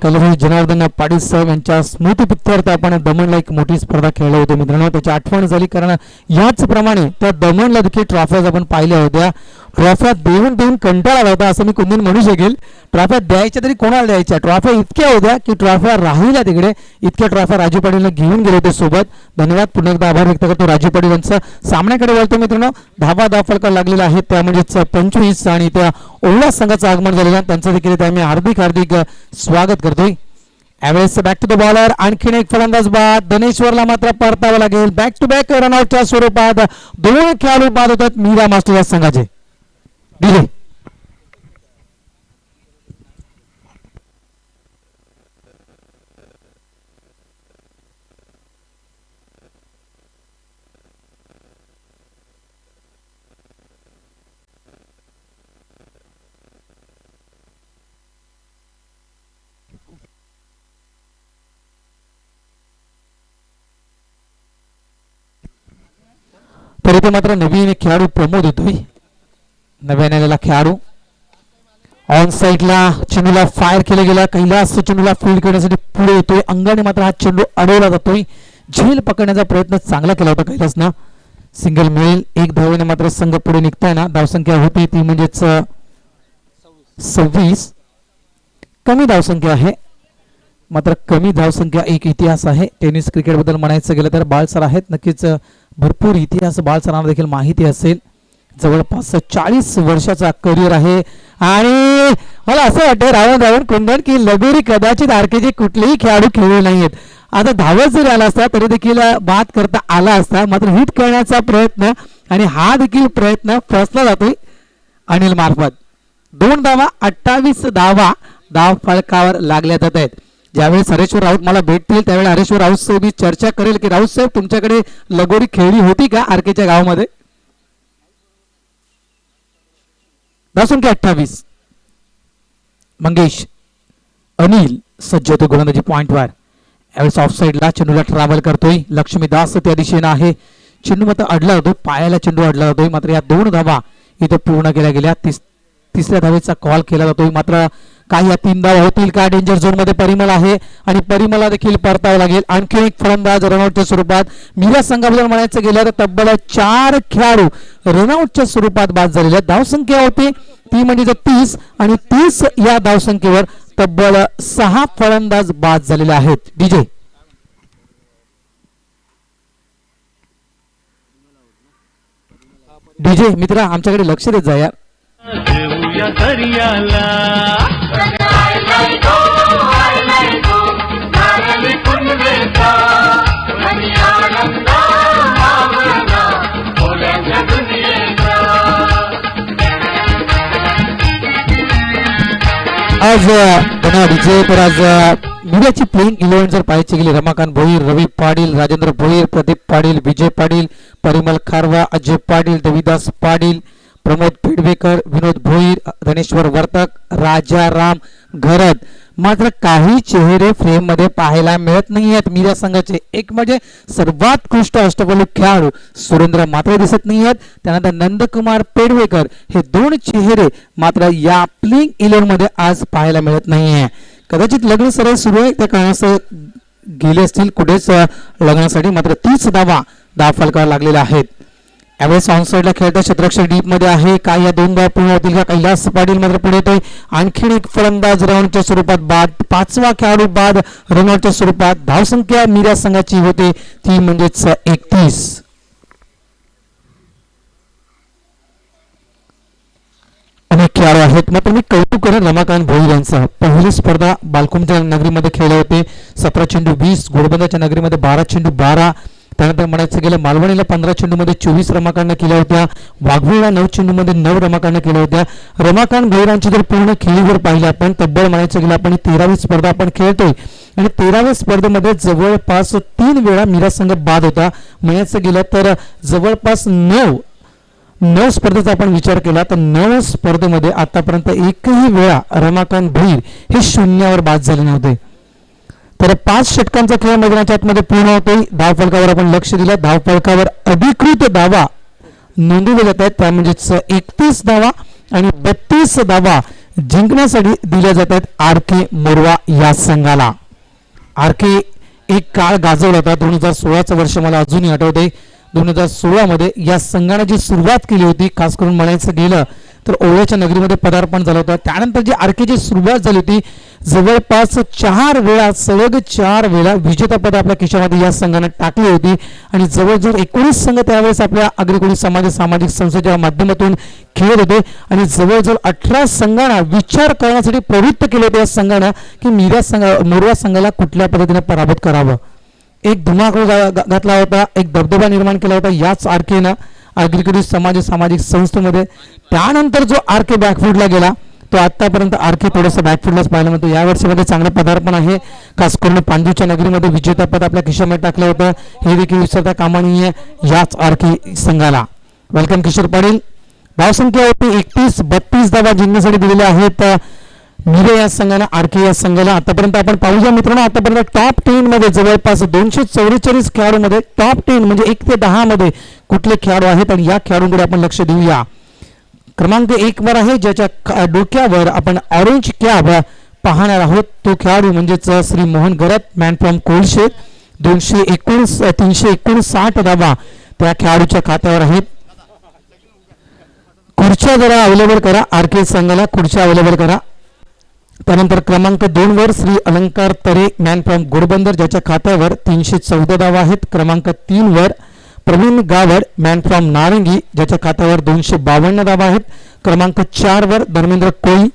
S1: कलवी जनार्दन पाटील साहेब यांच्या स्मृतीप्रित्यर्थ आपण दमणला एक मोठी स्पर्धा खेळलो होतो मित्रांनो. त्याची आठवण झाली कारण याचप्रमाणे त्या दमणला देखील ट्रॉफ्याज आपण पाहिल्या होत्या. ट्रॉफ्या देऊन देऊन कंटाळा आला होता असं मी कोणी म्हणू शकेल. ट्रॉफ्या द्यायच्या तरी कोणाला द्यायच्या. ट्रॉफ्या इतक्या होत्या की ट्रॉफ्या राहिल्या तिकडे. इतक्या ट्रॉफ्या राजू पाटीलने घेऊन गेले होते सोबत. धन्यवाद. पुन्हा एकदा आभार व्यक्त करतो राजू पाटील यांचा. सामन्याकडे वळतो मित्रांनो. धावा फलक लागलेला आहे त्या म्हणजेच 25 आणि त्या ओवळा संघाचं आगमन झालेलं त्यांचं देखील आम्ही हार्दिक हार्दिक स्वागत करतोय. यावेळेस बॅक टू द बॉलर. आणखीन एक फलंदाज बाद. धनेश्वरला मात्र परतावं लागेल. बॅक टू बॅक रनआउटच्या स्वरूपात 2 खेळाडू बाद होतात मीरा मास्टर या संघाचे. डीजे तर इथे मात्र नवीन खेळाडू प्रमोद येतोय. नव्याने आलेला खेळाडू ऑन साईडला चेंडूला फायर केला गेला. कैलास चेंडूला फील्ड करण्यासाठी पुढे येतोय. अंगाने मात्र हा चेंडू अडवला जातोय. झेल पकडण्याचा प्रयत्न चांगला केला होता कैलासनं. सिंगल मिळेल. 1 धावेने मात्र संघ पुढे निघताय ना. धावसंख्या होती ती म्हणजेच 26. कमी धावसंख्या आहे मात्र कमी धावसंख्या एक इतिहास आहे. टेनिस क्रिकेट बद्दल म्हणायचं गेलं तर बाळसर आहेत. नक्कीच भरपूर इतिहास बाळसरांना देखील माहिती असेल. जवळपास 40 वर्षाचा करिअर आहे आणि मला असं वाटतं रावण कुंदन की लगोरी कदाचित आरकेचे कुठलेही खेळाडू खेळले नाहीयेत. आता धावत जरी आला असता तरी देखील बाद करता आला असता. मात्र हिट करण्याचा प्रयत्न आणि हा देखील प्रयत्न फसला जातोय अनिल मार्फत. 2 धावा 28 धावा धाव फलकावर लागल्या जात आहेत. ज्यावेळेस हरेश्वर राऊत मला भेटतील त्यावेळेस हरेश्वर राऊत साहेब चर्चा करेल की राऊत साहेब तुमच्याकडे लगोरी खेळली होती का आरकेच्या गावामध्ये. धावसंख्या 28. मंगेश अनिल सज्ज होतो गोलंदाजी पॉइंटवर. यावेळेस ऑफ साईडला चेंडूला ट्रॅव्हल करतोय. लक्ष्मी दास त्या दिशेने आहे. चेंडू मात्र अडला होतो. पायाला चेंडू अडला जातोय. मात्र या 2 धावा इथे पूर्ण केल्या गेल्या. तिसऱ्या धावेचा कॉल केला जातोय. मात्र काही या 3 धावा होतील का. डेंजर झोन मध्ये परिमल आहे आणि परिमलला देखील परतावं लागेल. आणखी एक फलंदाज रनआउटच्या स्वरूपात. मीरा संघाबद्दल म्हणायचं गेलं तर तब्बल 4 खेळाडू रनआउटच्या स्वरूपात बाद झालेले. धावसंख्या होती ती म्हणजे 30 आणि 30 या धावसंख्येवर तब्बल 6 फलंदाज बाद झालेले आहेत. डीजे डीजे मित्रा आमच्याकडे लक्ष देत जा यार.
S3: देऊया दर्याला
S1: आज डीजे तर आज मीडियाची प्लेइंग 11 जर पाहायची गेली रमाकांत भोईर, रवी पाटील, राजेंद्र भोईर, प्रदीप पाटील, विजय पाटील, परिमल खारवा, अजय पाटील, देविदास पाटील, प्रमोद पेडवेकर, विनोद भोईर, धनेश्वर वर्तक, राजाराम घरत. मात्र काही चेहरे फ्रेम मध्ये पाहायला मिळत नाही आहेत मीरा संघाचे. एक म्हणजे सर्वोत्कृष्ट अष्टपैलू खेळाडू सुरेंद्र मात्र दिसत नाही आहेत. त्यानंतर नंदकुमार पेडवेकर हे 2 चेहरे मात्र या प्लेइंग 11 मध्ये आज पाहायला मिळत नाहीये. कदाचित लग्न सरळ सुरू आहे त्या कारणास्तव गेले असतील कुठेच लग्नासाठी. मात्र 30 धावा फलकावर लागलेल्या आहेत. यावेळेस ऑन साईडला खेळता क्षेत्ररक्षक डीप मध्ये आहे. काय या दोन धावा पूर्ण होतील का? कैलास पाटील मात्र पुढे येतोय. आणखीन एक फलंदाज रनआउटच्या स्वरूपात बाद. पाचवा खेळाडू बाद रनआउटच्या स्वरूपात. धावसंख्या मीरा संघाची होते ती म्हणजेच 31. अनेक खेळाडू आहेत मात्र मी कौतुक करेन रमाकांत भोईर यांचा. पहिली स्पर्धा बालकुंच्या नगरीमध्ये खेळले होते. 17 चेंडू 20. घोडबंदरच्या नगरीमध्ये 12 चेंडू 12. त्यानंतर म्हणायचं गेलं मालवणीला 15 चेंडूमध्ये 24 रमाकांड केल्या होत्या. वाघवीला 9 चेंडूमध्ये 9 रमाकांड केल्या होत्या. रमाकांत भोईरांची जर पूर्ण खेळीवर पाहिलं आपण तब्बल म्हणायचं गेलं आपण 13वी स्पर्धा आपण खेळतोय आणि 13व्या स्पर्धेमध्ये जवळपास 3 वेळा मीरा संघ बाद होता. म्हणायचं गेलं तर जवळपास 9 स्पर्धेचा आपण विचार केला तर 9 स्पर्धेमध्ये आतापर्यंत एकही वेळा रमाकांत भोईर हे शून्यावर बाद झाले नव्हते. तर 5 षटकांचा खेळ मैदानाच्या आतमध्ये पूर्ण होतोय. धावफलकावर आपण लक्ष दिलं. धावफलकावर अधिकृत धावा नोंदवल्या जात आहेत त्या म्हणजेच 31 धावा आणि 32 धावा जिंकण्यासाठी दिल्या जात आहेत आर के मोरवा या संघाला. आर के एक काळ गाजवला होता. 2016चं वर्ष मला अजूनही आठवते. 2016 मध्ये या संघाने जी सुरुवात केली होती खास करून म्हणायचं गेलं तर ओळ्याच्या नगरीमध्ये पदार्पण झालं होतं. त्यानंतर जी आरकेची सुरुवात झाली होती जवळपास 4 वेळा सलग 4 वेळा विजेतापद आपल्या खिशामध्ये या संघाने टाकली होती आणि जवळजवळ 19 संघ त्यावेळेस आपल्या आगरी कोळी सामाजिक संस्थेच्या माध्यमातून खेळत होते आणि जवळजवळ 18 संघांना विचार करण्यासाठी प्रवृत्त केले होते या संघाने की मोरवा संघाला कुठल्या पद्धतीने पराभूत करावं. एक धुमाकूळ घातला होता. एक दबदबा निर्माण केला होता याच आरकेनं आगरी कोळी सामाजिक संस्थेमध्ये. त्यानंतर जो आरके बॅकफूटला गेला तो आतापर्यंत आरके थोडंसं बॅकफूटलाच पाहायला मिळतो. या वर्षामध्ये चांगलं पदार्पण आहे. खास करून पांडूच्या नगरीमध्ये विजेतापद आपल्या खिशामध्ये टाकलं होतं हे देखील विसरता कामा नये याच आरके संघाला. वेलकम किशोर पाटील. धावसंख्या होती 31. 32 धावा जिंकण्यासाठी दिलेल्या आहेत मिरे या संघाला आरके या संघाला. आतापर्यंत आपण पाहूया मित्रांनो आतापर्यंत टॉप 10 मध्ये जवळपास 244 खेळाडूमध्ये टॉप 10 म्हणजे 1 ते 10 मध्ये कुठले खेळाडू आहेत आणि या खेळाडूंकडे आपण लक्ष देऊया. क्रमांक 1 वर आहे ज्याच्या डोक्यावर आपण ऑरेंज कॅप पाहणार आहोत तो खेळाडू म्हणजेच श्री मोहन गरत मॅन फ्रॉम कोळशे. 359 धावा त्या खेळाडूच्या खात्यावर आहेत. खुर्च्या जरा अवेलेबल करा आरके संघाला खुर्च्या अवेलेबल करा. त्यानंतर क्रमांक 2 वर श्री अलंकार तरे मॅन फ्रॉम घोडबंदर ज्याच्या खात्यावर 314 धावा आहेत. क्रमांक 3 वर प्रवीण गावड मॅन फ्रॉम नारंगी ज्याच्या खात्यावर 252 धावा आहेत. क्रमांक 4 वर धर्मेंद्र कोळी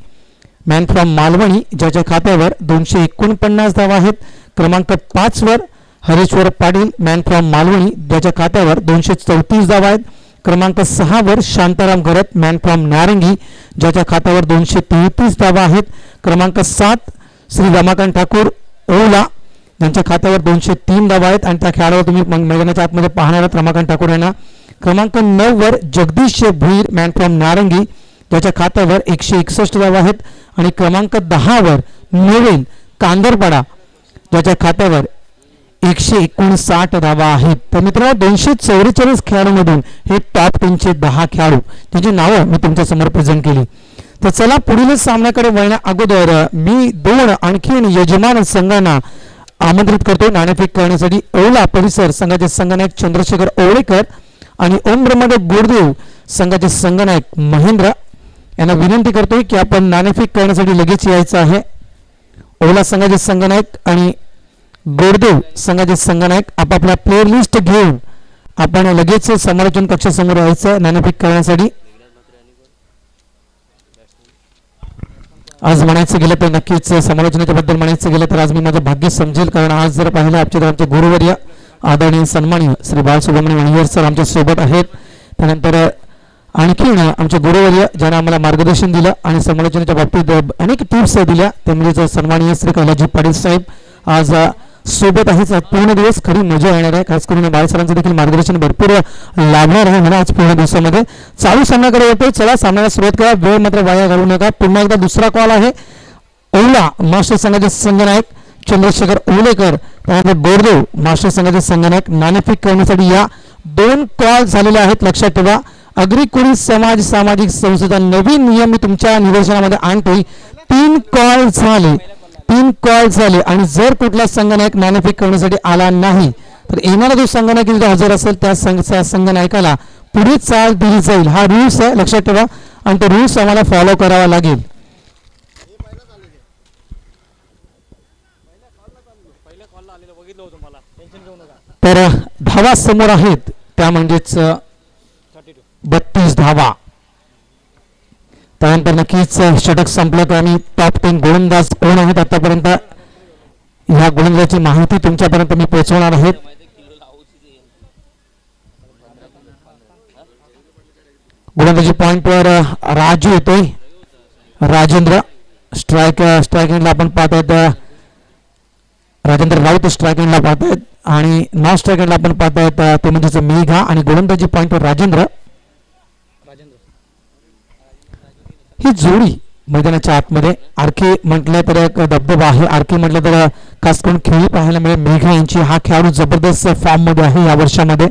S1: मॅन फ्रॉम मालवणी ज्याच्या खात्यावर 249 धावा आहेत. क्रमांक 5 वर हरेश्वर पाटील मॅन फ्रॉम मालवणी ज्याच्या खात्यावर 234 धावा आहेत. क्रमांक 6 वर शांताराम गरत मॅन फ्रॉम नारंगी ज्याच्या खात्यावर 233 धावा आहेत. क्रमांक 7 श्री रमाकांत ठाकूर ओला यांच्या खात्यावर 203 धावा आहेत आणि त्या खेळाडूवर तुम्ही मैदानाच्या आतमध्ये पाहणार आहात रमाकांत ठाकूर यांना. क्रमांक 9 वर जगदीश भुईर मॅन फ्रॉम नारंगी ज्याच्या खात्यावर 161 धावा आहेत आणि क्रमांक 10 वर नोवेल कांदरपाडा ज्याच्या खात्यावर 159 धावा आहेत. तर मित्रांनो 244 खेळाडूंमधून हे टॉप 10 चे 10 खेळाडू त्यांची नावं मी तुमच्या समोर प्रेझेंट केली. तर चला पुढील सामन्याकडे वळण्या अगोदर मी 2 आणखीन यजमान संघांना आमंत्रित करतो नाणेफेक करण्यासाठी. ओला परिसर संघाचे संघनायक चंद्रशेखर ओवळेकर आणि ओमब्रह्मदेव गोडदेव संघाचे संघनायक महेंद्र यांना विनंती करतोय की आपण नाणेफेक करण्यासाठी लगेच यायचं आहे. ओला संघाचे संघनायक आणि गोडदेव संघाचे संघनायक आपापल्या प्लेअर लिस्ट घेऊन आपण लगेच समालोचन कक्षासमोर यायचं नाणेफेक करण्यासाठी. आज म्हणायचं गेलं तर नक्कीच समालोचनाच्या बद्दल म्हणायचं गेलं तर आज मी माझं भाग्य समजेल कारण आज जर पाहिलं आमचे गुरुवर्य आदरणीय सन्माननीय श्री बालसुब्रमण्य वणीवर सर आमच्या सोबत आहेत. त्यानंतर आणखीन आमचे गुरुवर्य ज्यांना आम्हाला मार्गदर्शन दिलं आणि समालोचनाच्या बाबतीत अनेक टिप्स दिल्या ते म्हणजे सन्माननीय श्री कैलासजी पाटील साहेब आज सोबत आहेच. पूर्ण दिवस खरी मजा येणार आहे. खास करून बाळसरांचं देखील मार्गदर्शन भरपूर लाभणार आहे म्हणा आज पूर्ण दिवसामध्ये. चालू सामन्याकडे येतो. चला सामन्याला सुरुवात करा. वेळ मात्र वाया घालवू नका. पुन्हा एकदा दुसरा कॉल आहे. ओला मास्टर संघाचे संघनायक चंद्रशेखर ओवळेकर त्यानंतर गोरदेव मास्टर संघाचे संघनायक नाणेफेक करण्यासाठी या 2 कॉल झालेले आहेत. लक्षात ठेवा आगरी कोळी सामाजिक संस्थेचा नवीन नियम मी तुमच्या निदर्शनामध्ये आणतोय. 3 कॉल झाले आणि जर कुठला संघनायक नाणेफेक करण्यासाठी आला नाही तर येणारा जो संघनायक हजर असेल त्या संघनायकाला पुढे चाल दिली जाईल. हा रूल्स आहे, लक्षात ठेवा. आणि तो रूल्स आम्हाला फॉलो करावा लागेल. तर धावा समोर आहेत त्या म्हणजेच 32 धावा. त्यानंतर नक्कीच षटक संपलं तर आम्ही टॉप 10 गोलंदाज कोण आहेत आतापर्यंत ह्या गोलंदाजाची माहिती तुमच्यापर्यंत मी पोहोचवणार आहे. गोलंदाजी पॉइंटवर राजू येतोय, राजेंद्र. स्ट्राईक एंडला आपण पाहतायत राजेंद्र राऊत स्ट्राईक एंडला पाहतायत आणि नॉन स्ट्राईक एंडला आपण पाहतायत ते म्हणजेच मेघा. आणि गोलंदाजी पॉइंटवर राजेंद्र. ही जोडी मैदानाच्या आतमध्ये आरके म्हटलं तर एक धबधबा आहे. आरके म्हटलं तर खास करून खेळी पाहायला मिळेल मेघा यांची. हा खेळाडू जबरदस्त फॉर्म मध्ये आहे या वर्षामध्ये.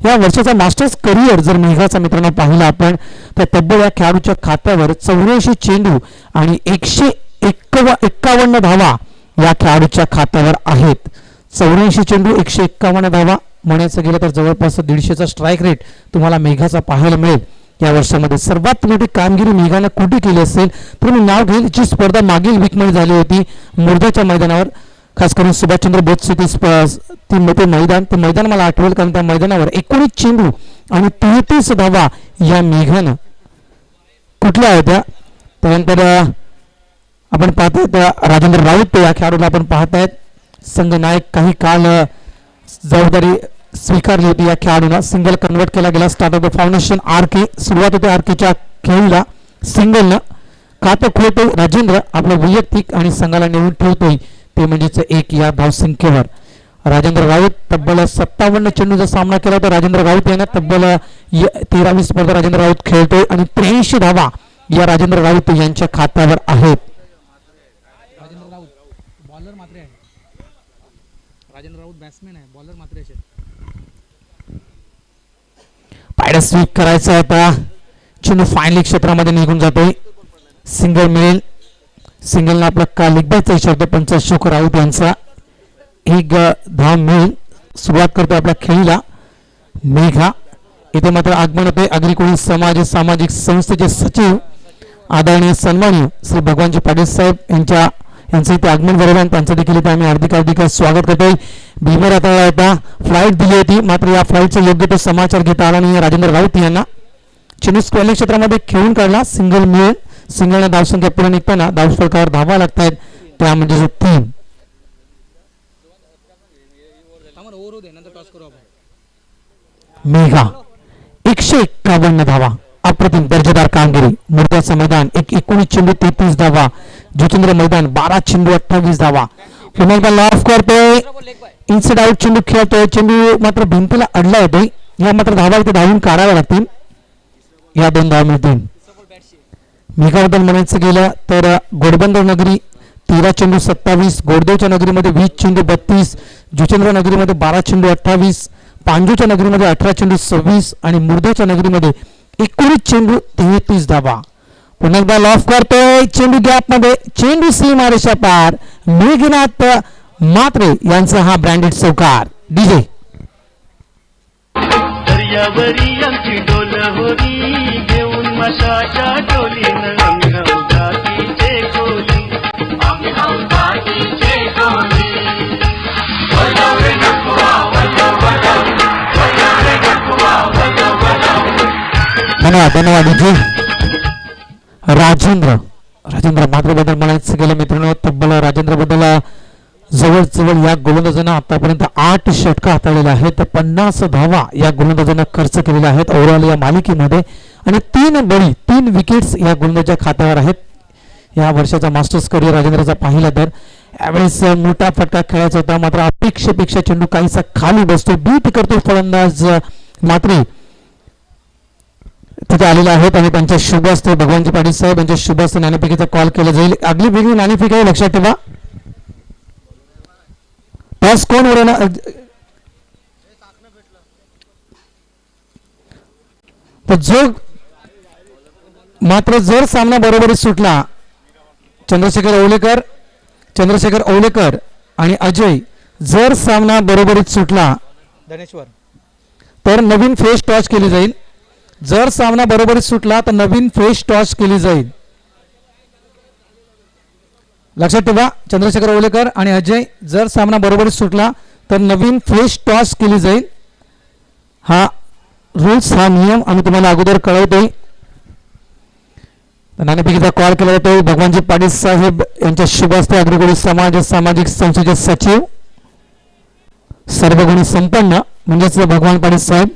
S1: या वर्षाचा मास्टर्स करिअर जर मेघाचा मित्रांनो पाहिला आपण तर तब्बल या खेळाडूच्या खात्यावर 84 चेंडू आणि 151 धावा या खेळाडूच्या खात्यावर आहेत. 84 चेंडू 151 धावा म्हणायचं गेलं तर जवळपास 150चा स्ट्राईक रेट तुम्हाला मेघाचा पाहायला मिळेल. या वर्षामध्ये सर्वात मोठी कामगिरी मेघानं कुठे केली असेल तर मी नाव घेईल जी स्पर्धा मागील वीकमध्ये झाली होती मुर्धाच्या मैदानावर. खास करून सुभाषचंद्र बोसचे ते मैदान मला आठवेल कारण त्या मैदानावर 19 चेंडू आणि 33 धावा या मेघानं कुठल्या होत्या. त्यानंतर आपण पाहतायत राजेंद्र राऊत या खेळाडूला आपण पाहतायत. संघनायक काही काळ जबाबदारी स्वीकारली होती या खेळाडूला. सिंगल कन्वर्ट केला गेला. Start of the foundation RK. सुरुवात होते आरकेच्या खेळीला सिंगलनं. खातं खोलतोय राजेंद्र आपलं वैयक्तिक आणि संघाला निवडून ठेवतोय ते म्हणजेच 1 या धावसंख्येवर. राजेंद्र राऊत तब्बल 57 चेंडूचा सामना केला होता. राजेंद्र राऊत यांना तब्बल 13वी स्पर्धा राजेंद्र राऊत खेळतोय आणि 83 धावा या राजेंद्र राऊत यांच्या खात्यावर आहेत.
S2: राजेंद्र राऊत बॉलर मात्र आहे. राजेंद्र राऊत बॅट्समॅन आहे, बॉलर मात्र आहे.
S1: पायड्या स्वीप करायचा होता. चेंडू फायनली क्षेत्रामध्ये निघून जातोय. सिंगल मिळेल. सिंगलला आपला का लिखबायचा इशारा पंच अशोक राऊत यांचा. 1 धाव मिळेल. सुरुवात करतोय आपल्या खेळीला मेघा. इथे मात्र आगमन होते आगरी कोळी समाज सामाजिक संस्थेचे सचिव आदरणीय सन्माननीय श्री भगवानजी पाटील साहेब यांचं इथे आगमन बरोबर आणि त्यांचं देखील इथे आम्ही हार्दिक स्वागत करतोय. भीमर आता होता फ्लाईट दिली होती मात्र या फ्लाईटचा योग्य तो समाचार घेता आला नाही राजेंद्र राऊत यांना. चेन्नई स्क्वेअर क्षेत्रामध्ये खेळून काढला. सिंगल मिळेल. सिंगलने धावसंख्या पुढे निघताना धावफलकावर धावा लागतायत त्या म्हणजे 3. मेघा 151 धावा. अप्रतिम दर्जेदार कामगिरी. मुर्धाचं मैदान 19 चेंडू 33 धावा. जोचंद्र मैदान 12 चेंडू 28 धावा. पुन्हा एकदा लॉफ करतोय. इनसाइड आउट चेंडू खेळतोय. चेंडू मात्र भिंतीला अडला येतोय. या मात्र धावा इथे धावून काढाव्या लागतील. या 2 धावा मिळतील. मेघाबद्दल म्हणायचं गेलं तर घोडबंदर नगरी 13 चेंडू 27. गोडदेवच्या नगरीमध्ये 20 चेंडू 32. जुचंद्र नगरीमध्ये 12 चेंडू 28. पांजूच्या नगरीमध्ये 18 चेंडू 26 आणि मुर्धाच्या नगरीमध्ये 19 चेंडू 33 धावा. पुन्हा एकदा लॉफ करतोय. चेंडू गॅप मध्ये. चेंडू सीमारेषा पार. मेघनाथ मात्रे यांचा हा ब्रँडेड चौकार. डीजे
S3: दर्यावरी आमची डोल होरी घेऊन माशाच्या डोलीनं जातीचे कोली आम्ही जातीचे कोली.
S1: धन्यवाद डीजे. राजेंद्र मात्रेबद्दल म्हणायचं गेलं मित्रांनो तब्बल राजेंद्र बद्दल जवळजवळ या गोलंदाजांना आतापर्यंत 8 षटकं हाताळलेले आहेत. 50 धावा या गोलंदाजांना खर्च केलेल्या आहेत ओव्हरऑल या मालिकेमध्ये आणि 3 विकेट्स या गोलंदाजाच्या खात्यावर आहेत. या वर्षाचा मास्टर्स करिअर राजेंद्रचा पाहिला तर यावेळेस मोठा फटका खेळायचा होता मात्र अपेक्षेपेक्षा चेंडू काहीसा खाली बसतो. बीट करतो फलंदाज मात्र तिथे आलेले आहेत आणि त्यांच्या शुभ हस्ते भगवानजी पाटील साहेब यांच्या शुभ हस्ते नाणेफेकीचा कॉल केला जाईल. आगली वेगळी नाणेफेक आहे लक्षात ठेवा. टॉस कोण उडवणार तर जो मात्र जर सामना बरोबरीत सुटला चंद्रशेखर ओलेकर आणि अजय जर सामना बरोबरीत सुटला
S2: धनेश्वर
S1: तर नवीन फेस टॉस केली जाईल. जर सामना बरोबरीत सुटला तर नवीन फ्रेश टॉस केली जाईल. लक्षात ठेवा चंद्रशेखर ओलेकर आणि अजय, जर सामना बरोबरीत सुटला तर नवीन फ्रेश टॉस केली जाईल. हा रूल्स, हा नियम आम्ही तुम्हाला अगोदर कळवतोय. नाणेफेकीचा कॉल केला जातो भगवानजी पाटील साहेब यांच्या शुभ हस्ते अग्री कोळी समाज सामाजिक संस्थेचे सचिव सर्वगुणी संपन्न म्हणजेच भगवान पाटील साहेब.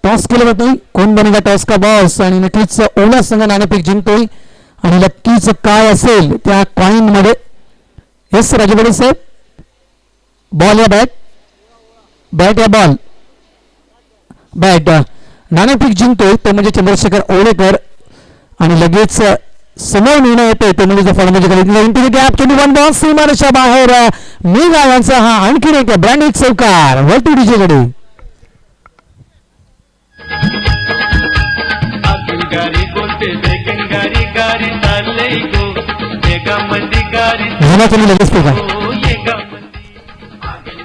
S1: टॉस केला जातोय, कोण बनेगा टॉस का बॉस, आणि नक्कीच ओला संघ नाणेफेक जिंकतोय आणि नक्कीच काय असेल त्या कॉइन मध्ये. येस राजू पाटील साहेब, बॉल या बॅट, बॅट या बॉल, बॅट. नाणेफेक जिंकतोय तो म्हणजे चंद्रशेखर ओलेकर आणि लगेच समोर निर्णय येतोय तो म्हणजे गॅप 21 बॉल सीमारेषा बाहेर. मेघा यांचा हा आणखी एक ब्रँडेड चौकार वरती डीजे कडे.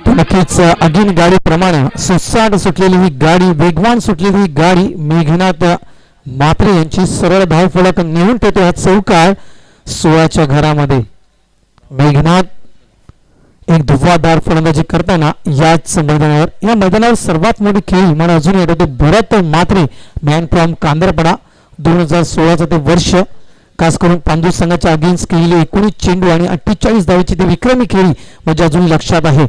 S1: नक्कीच अगीन गाडीप्रमाणे सुसाट सुटलेली ही गाडी, वेगवान सुटलेली ही गाडी मेघनाथ मात्रे यांची सरळ धाव फलक नेऊन ठेवतो हा चौकार 16च्या घरामध्ये. मेघनाथ एक धुव्वादार फलंदाजी करताना याच मैदानावर, या मैदानावर सर्वात मोठी खेळी मला अजून येतो भरत मात्रे, मॅन फ्रॉम कांदरपडा. 2016चं ते वर्ष, खास करून पांडू संघाच्या अगेन्स्ट केलेली 19 चेंडू आणि 48 धावेची ती विक्रमी खेळी म्हणजे अजून लक्षात आहे.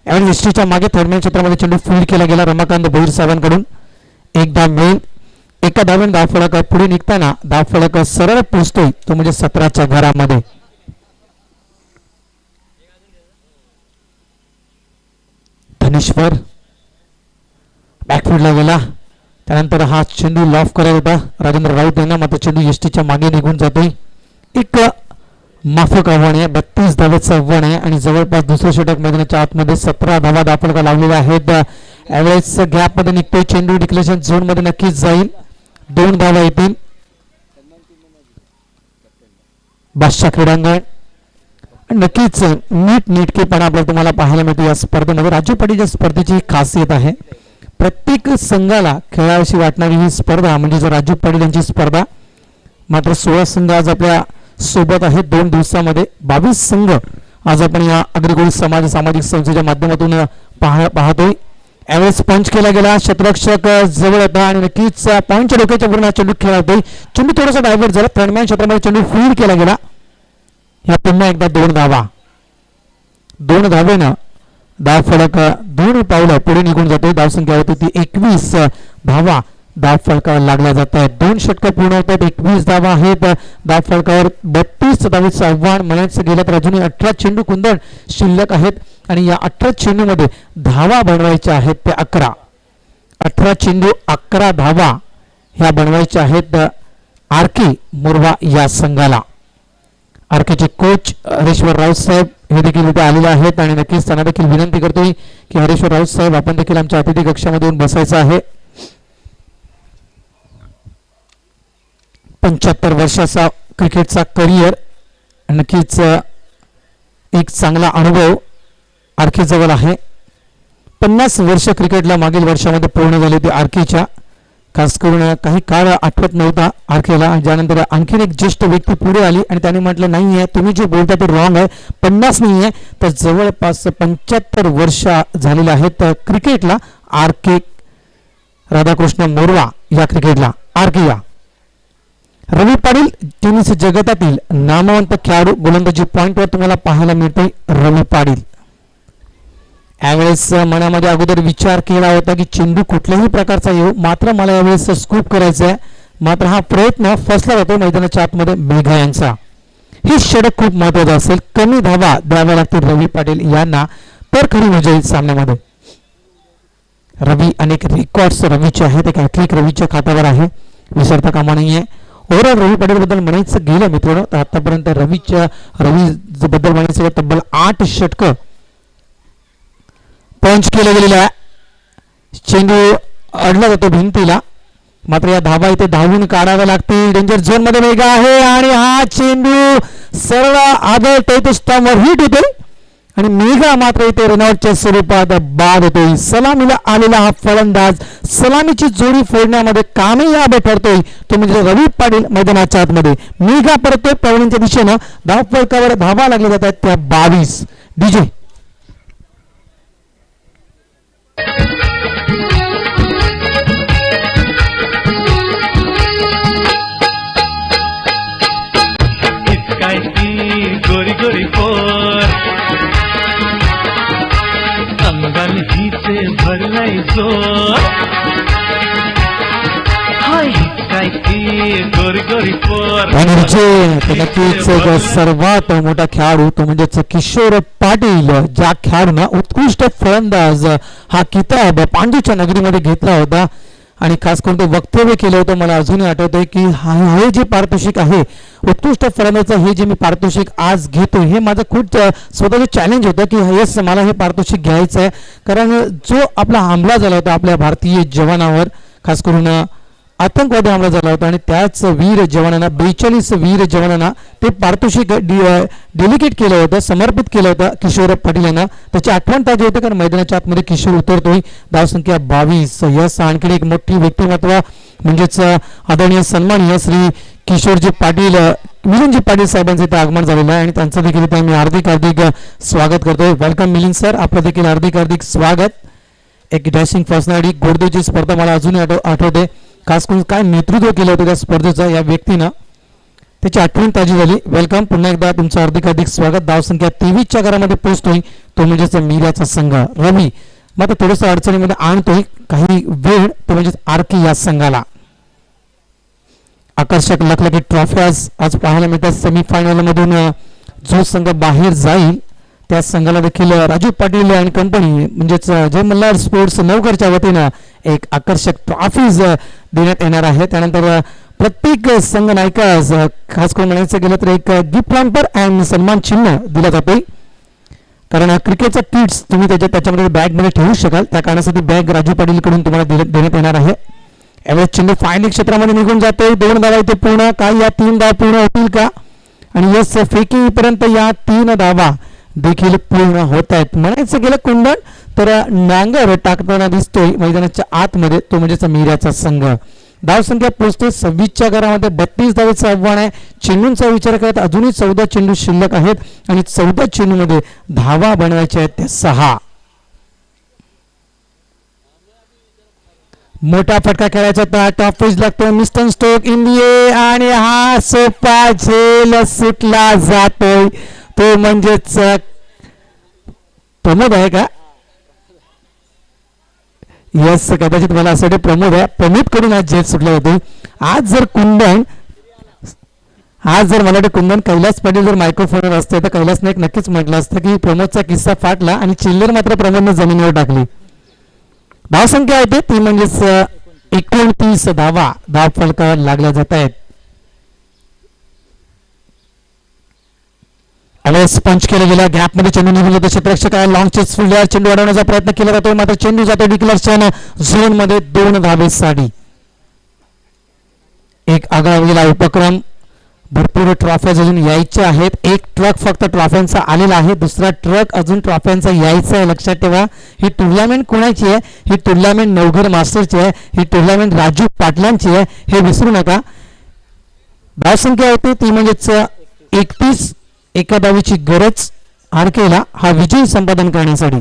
S1: यावेळी हिस्ट्रीच्या मागे थर्डमॅन क्षेत्रामध्ये चेंडू फील्ड केला गेला रमाकांत भोईर साहेबांकडून. एकदा मिळेल, एका धावेने धाव फलक पुढे निघताना धाव फलक सरळ पोहोचतोय तो म्हणजे 17च्या घरामध्ये. धनेश्वर बॅकफुटला गेला, त्यानंतर हा चेंडू लॉफ करायला होता राजेंद्र राऊत यांना, मात्र चेंडू एसटीच्या मागे निघून जातोय. एक माफक आव्हान आहे, 32 धावेचं आव्हान आहे आणि जवळपास दुसऱ्या षटक मैदानाच्या आतमध्ये 17 धावा धावफलका लावलेल्या आहेत. यावेळेस गॅप मध्ये निघतोय चेंडू, डिक्लेरेशन झोन मध्ये नक्कीच जाईल, 2 धावा येतील. बादशाह क्रीडांगण नक्कीच नीट नेटकेपणा आपल्याला तुम्हाला पाहायला मिळतो या स्पर्धेमध्ये. राजू पाटीलच्या स्पर्धेची खासियत आहे, प्रत्येक संघाला खेळाविषयी वाटणारी ही स्पर्धा म्हणजे राजू पाटील यांची स्पर्धा. मात्र 16 संघ आज आपल्या सोबत आहेत. 2 दिवसामध्ये 22 संघ आज आपण या अग्री कोळी समाज सामाजिक संस्थेच्या माध्यमातून पाहतोय. यावेळेस पंच केला गेला, शतरक्षक जवळ होता आणि नक्कीच पॉईंटच्या डोक्याच्या वरून चेंडू खेळतोय. चेंडू थोडासा डायव्हर्ट झाला, थर्डमॅन क्षेत्रामध्ये चेंडू फील्ड केला गेला. या पुन्हा एकदा 2 धावा, 2 धावेनं धाव फलक 2 पावलं पुढे निघून जातोय. धावसंख्या होती ती 21 धावा धाव फलकावर लागल्या जात आहेत. 2 षटकं पूर्ण होत आहेत, 21 धावा आहेत धाव फलकावर. 32 धावेचं आव्हान म्हणायचं गेलं तर अजूनही 18 चेंडू कुंदन शिल्लक आहेत आणि या 18 चेंडूमध्ये धावा बनवायच्या आहेत ते 11. 18 चेंडू 11 धावा ह्या बनवायच्या आहेत आरके मोरवा या संघाला. आरकेचे कोच हरेश्वर राऊत साहेब हे देखील इथे आलेले आहेत आणि नक्कीच त्यांना देखील विनंती करतोय की हरेश्वर राऊत साहेब आपण देखील आमच्या अतिथी कक्षामध्ये येऊन बसायचं आहे. 75 वर्षाचा क्रिकेटचा करिअर, नक्कीच एक चांगला अनुभव आरकेजवळ आहे. 50 वर्ष क्रिकेटला मागील वर्षामध्ये पूर्ण झाले ते आरकेच्या. खास करून काही काळ आठवत नव्हता आरकेला, ज्यानंतर आणखीन एक ज्येष्ठ व्यक्ती पुढे आली आणि त्याने म्हटलं नाही आहे तुम्ही जे बोलता ते रॉंग आहे, 50 नाही आहे तर जवळपास 75 वर्ष झालेले आहेत क्रिकेटला आरके राधाकृष्ण मोरवा या क्रिकेटला. आरके या रवी पाटील टेनिस जगतातील नामवंत खेळाडू, गोलंदाजी पॉइंटवर तुम्हाला पाहायला मिळते रवी पाटील. यावेळेस मनामध्ये अगोदर विचार केला होता की चेंडू कुठल्याही प्रकारचा येऊ, मात्र मला यावेळेस स्कूप करायचा आहे. मात्र हा प्रयत्न फसला जातो मैदानाच्या आतमध्ये मेघा यांचा. हे षटक खूप महत्वाचं असेल, कमी धावा द्याव्या लागतील रवी पाटील यांना तर खरी मजा येईल सामन्यामध्ये. रवी अनेक रेकॉर्ड्स रवीचे आहेत, एक हॅट्रिक रवीच्या खात्यावर आहे, विसरता कामा नाहीये. ओव्हरऑल रवी पाटील बद्दल म्हणायचं गेलं मित्रांनो तर आतापर्यंत रवी बद्दल म्हणायचं तब्बल 8 षटकं पंच केले गेलेले आहे. चेंडू अडला जातो भिंतीला, मात्र या धावा इथे धावून काढाव्या लागतील. डेंजर झोन मध्ये वेग आहे आणि हा चेंडू सर्व आदळ स्टंपवर हिट होते आणि मेघा मात्र इथे रनआउटच्या स्वरूपात बाद होतोय. सलामीला आलेला हा फलंदाज सलामीची जोडी फोडण्यामध्ये कामयाब ठरतोय, तो म्हणजे रवी पाटील मैदानाच्या आतमध्ये. मेघा परतोय पवनांच्या दिशेनं. धावफलकावर धावा लागल्या जात आहेत त्या 22. डीजे
S3: काय ती गोरी गोरी पोर अंगान हिचे भरलाय जोर हाय काय ती गोरी गोरी पोर.
S1: नक्कीच सर्वात मोठा खेळाडू तो म्हणजेच किशोर पाटील, ज्या खेळाडूंना उत्कृष्ट फलंदाज हा किताब पांडूच्या नगरीमध्ये घेतला होता आणि खास करून तो वक्तव्य केलं होतं. मला अजूनही आठवतंय की हे जे पारितोषिक आहे उत्कृष्ट फलंदाजाचं, हे जे मी पारितोषिक आज घेतो, हे माझं खूप स्वतःचं चॅलेंज होतं की हेच मला हे पारितोषिक घ्यायचं आहे. कारण जो आपला हमला झाला होता आपल्या भारतीय जवानावर, खास करून आतंकवादी हमला झाला होता आणि त्याच वीर जवानांना 42 वीर जवानांना ते पारितोषिक डेलिकेट केलं होतं, समर्पित केलं होतं किशोर पाटील यांना. त्याची आठवण ताजी होते कारण मैदानाच्या आतमध्ये किशोर उतरतोय. धावसंख्या 22. यस आणखी एक मोठी व्यक्तिमत्व म्हणजेच आदरणीय सन्माननीय श्री किशोरजी पाटील, मिलिंदजी पाटील साहेबांचं इथं आगमन झालेलं आहे आणि त्यांचं देखील इथे आम्ही हार्दिक स्वागत करतोय. वेलकम मिलिंद सर, आपलं देखील हार्दिक स्वागत. एक डॅशिंग पर्सनॅलिटी, घोडदौडची स्पर्धा मला अजूनही आठवते. खास करून काय नेतृत्व केलं होतं त्या स्पर्धेचं या व्यक्तीनं, त्याची आठवण ताजी झाली. वेलकम पुन्हा एकदा तुमचं हार्दिक स्वागत. धावसंख्या 23च्या घरामध्ये पोहोचतोय तो म्हणजेच मीराचा संघ. रवी मात्र थोडंसं अडचणीमध्ये आणतोय काही वेळ, तो म्हणजेच आरके या संघाला. आकर्षक लखलखी ट्रॉफ्याज आज पाहायला मिळतात. सेमीफायनल मधून जो संघ बाहेर जाईल त्या संघाला देखील राजू पाटील आणि कंपनी म्हणजेच जय मल्हार स्पोर्ट्स नवघरच्या वतीनं एक आकर्षक ट्रॉफीज देण्यात येणार आहे. त्यानंतर प्रत्येक संघ नायकास खास करून म्हणायचं गेलं तर एक गिफ्ट हॅम्पर अँड सन्मान चिन्ह दिला जातोय. कारण क्रिकेटचा किट्स तुम्ही त्याच्यामध्ये बॅगमध्ये ठेवू शकाल, त्या कारणासाठी बॅग राजू पाटील कडून तुम्हाला देण्यात येणार आहे. यावेळेस चेंडू फायनल क्षेत्रामध्ये निघून जातोय. 2 धावा इथे पूर्ण, काय या 3 धावा पूर्ण होतील का? आणि यस फेकिंग पर्यंत या 3 धावा देखील पूर्ण होत आहेत. म्हणायचं गेलं कुंदन तर नांगर टाकताना दिसतोय मैदानाच्या आतमध्ये, तो म्हणजेच मीराचा संघ. धावसंख्या पोहोचते 26च्या घरामध्ये. 32 धावेचं आव्हान आहे. चेंडूंचा विचार करत अजूनही 14 चेंडू शिल्लक आहेत आणि 14 चेंडूमध्ये धावा बनवायच्या आहेत त्या 6. मोठा फटका खेळायचा होता. टॉप पेज लागतो. मिस्टर स्टोक इंडिया आणि हा सोपा झेल सुटला जातोय, तो म्हणजेच प्रमोद आहे का? यस, कदाचित मला असं वाटतं प्रमोद आहे. प्रमोद कडून आज झेल सुटला होतो. आज जर मला वाटतं कुंदन कैलास पाटील जर मायक्रोफोनवर असते तर कैलासने एक नक्कीच म्हटलं असतं की प्रमोदचा किस्सा फाटला आणि चिल्लर मात्र प्रमोदने जमिनीवर टाकली. धावसंख्या होते ती म्हणजेच 29 धावा धावफलकावर लागल्या जात आहेत. पंच केला गेला. गॅप मध्ये चेंडू निघून जातो. क्षेत्ररक्षक लॉंग चेस फील्डर चेंडू अडवण्याचा प्रयत्न केला जातो, मात्र चेंडू जातो डिक्लेरेशन झोन मध्ये. 2 धावेसाठी एक आगळा वेगळा उपक्रम. भरपूर ट्रॉफ्या अजून यायच्या आहेत. एक ट्रक फक्त ट्रॉफ्यांचा आलेला आहे, दुसरा ट्रक अजून ट्रॉफ्यांचा यायचा आहे. लक्षात ठेवा, ही टुर्नामेंट कोणाची आहे? ही टुर्नामेंट नवघर मास्टरची आहे. ही टुर्नामेंट राजू पाटलांची आहे, हे विसरू नका. धावसंख्या होती ती म्हणजेच 31. एका धावेची गरज आरकेला हा विजय संपादन करण्यासाठी.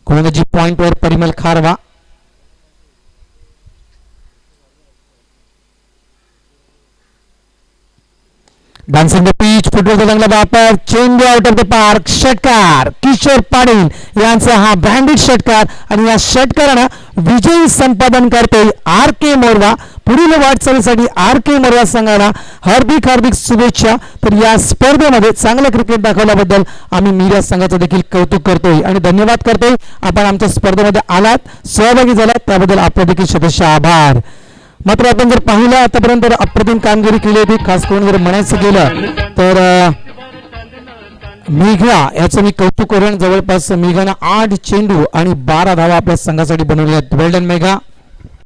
S1: गोलंदाजी पॉइंटवर परिमल खारवा. डान्सिंग द पिच, फुटबॉलचा चांगला वापर. चेंडू आउट ऑफ द पार्क. षटकार किशोर पाटील यांचा हा ब्रँडेड षटकार आणि या षटकारानं विजयी संपादन करते आर के मोरवा. पुढील वाटचालीसाठी आर के मोरवा संघाला हार्दिक शुभेच्छा. तर या स्पर्धेमध्ये चांगलं क्रिकेट दाखवल्याबद्दल आम्ही मीरा संघाचं देखील कौतुक करतोय आणि धन्यवाद करतोय. आपण आमच्या स्पर्धेमध्ये आलात, सहभागी झालात, त्याबद्दल आपले देखील सदस्य आभार. मात्र आपण जर पाहिलं आतापर्यंत अप्रतिम कामगिरी केली होती. खास करून जर म्हणायचं गेलं तर मेघा याचं मी कौतुक करेन. जवळपास मेघानं 8 चेंडू आणि 12 धावा आपल्या संघासाठी बनवल्या आहेत. वेल डन मेघा.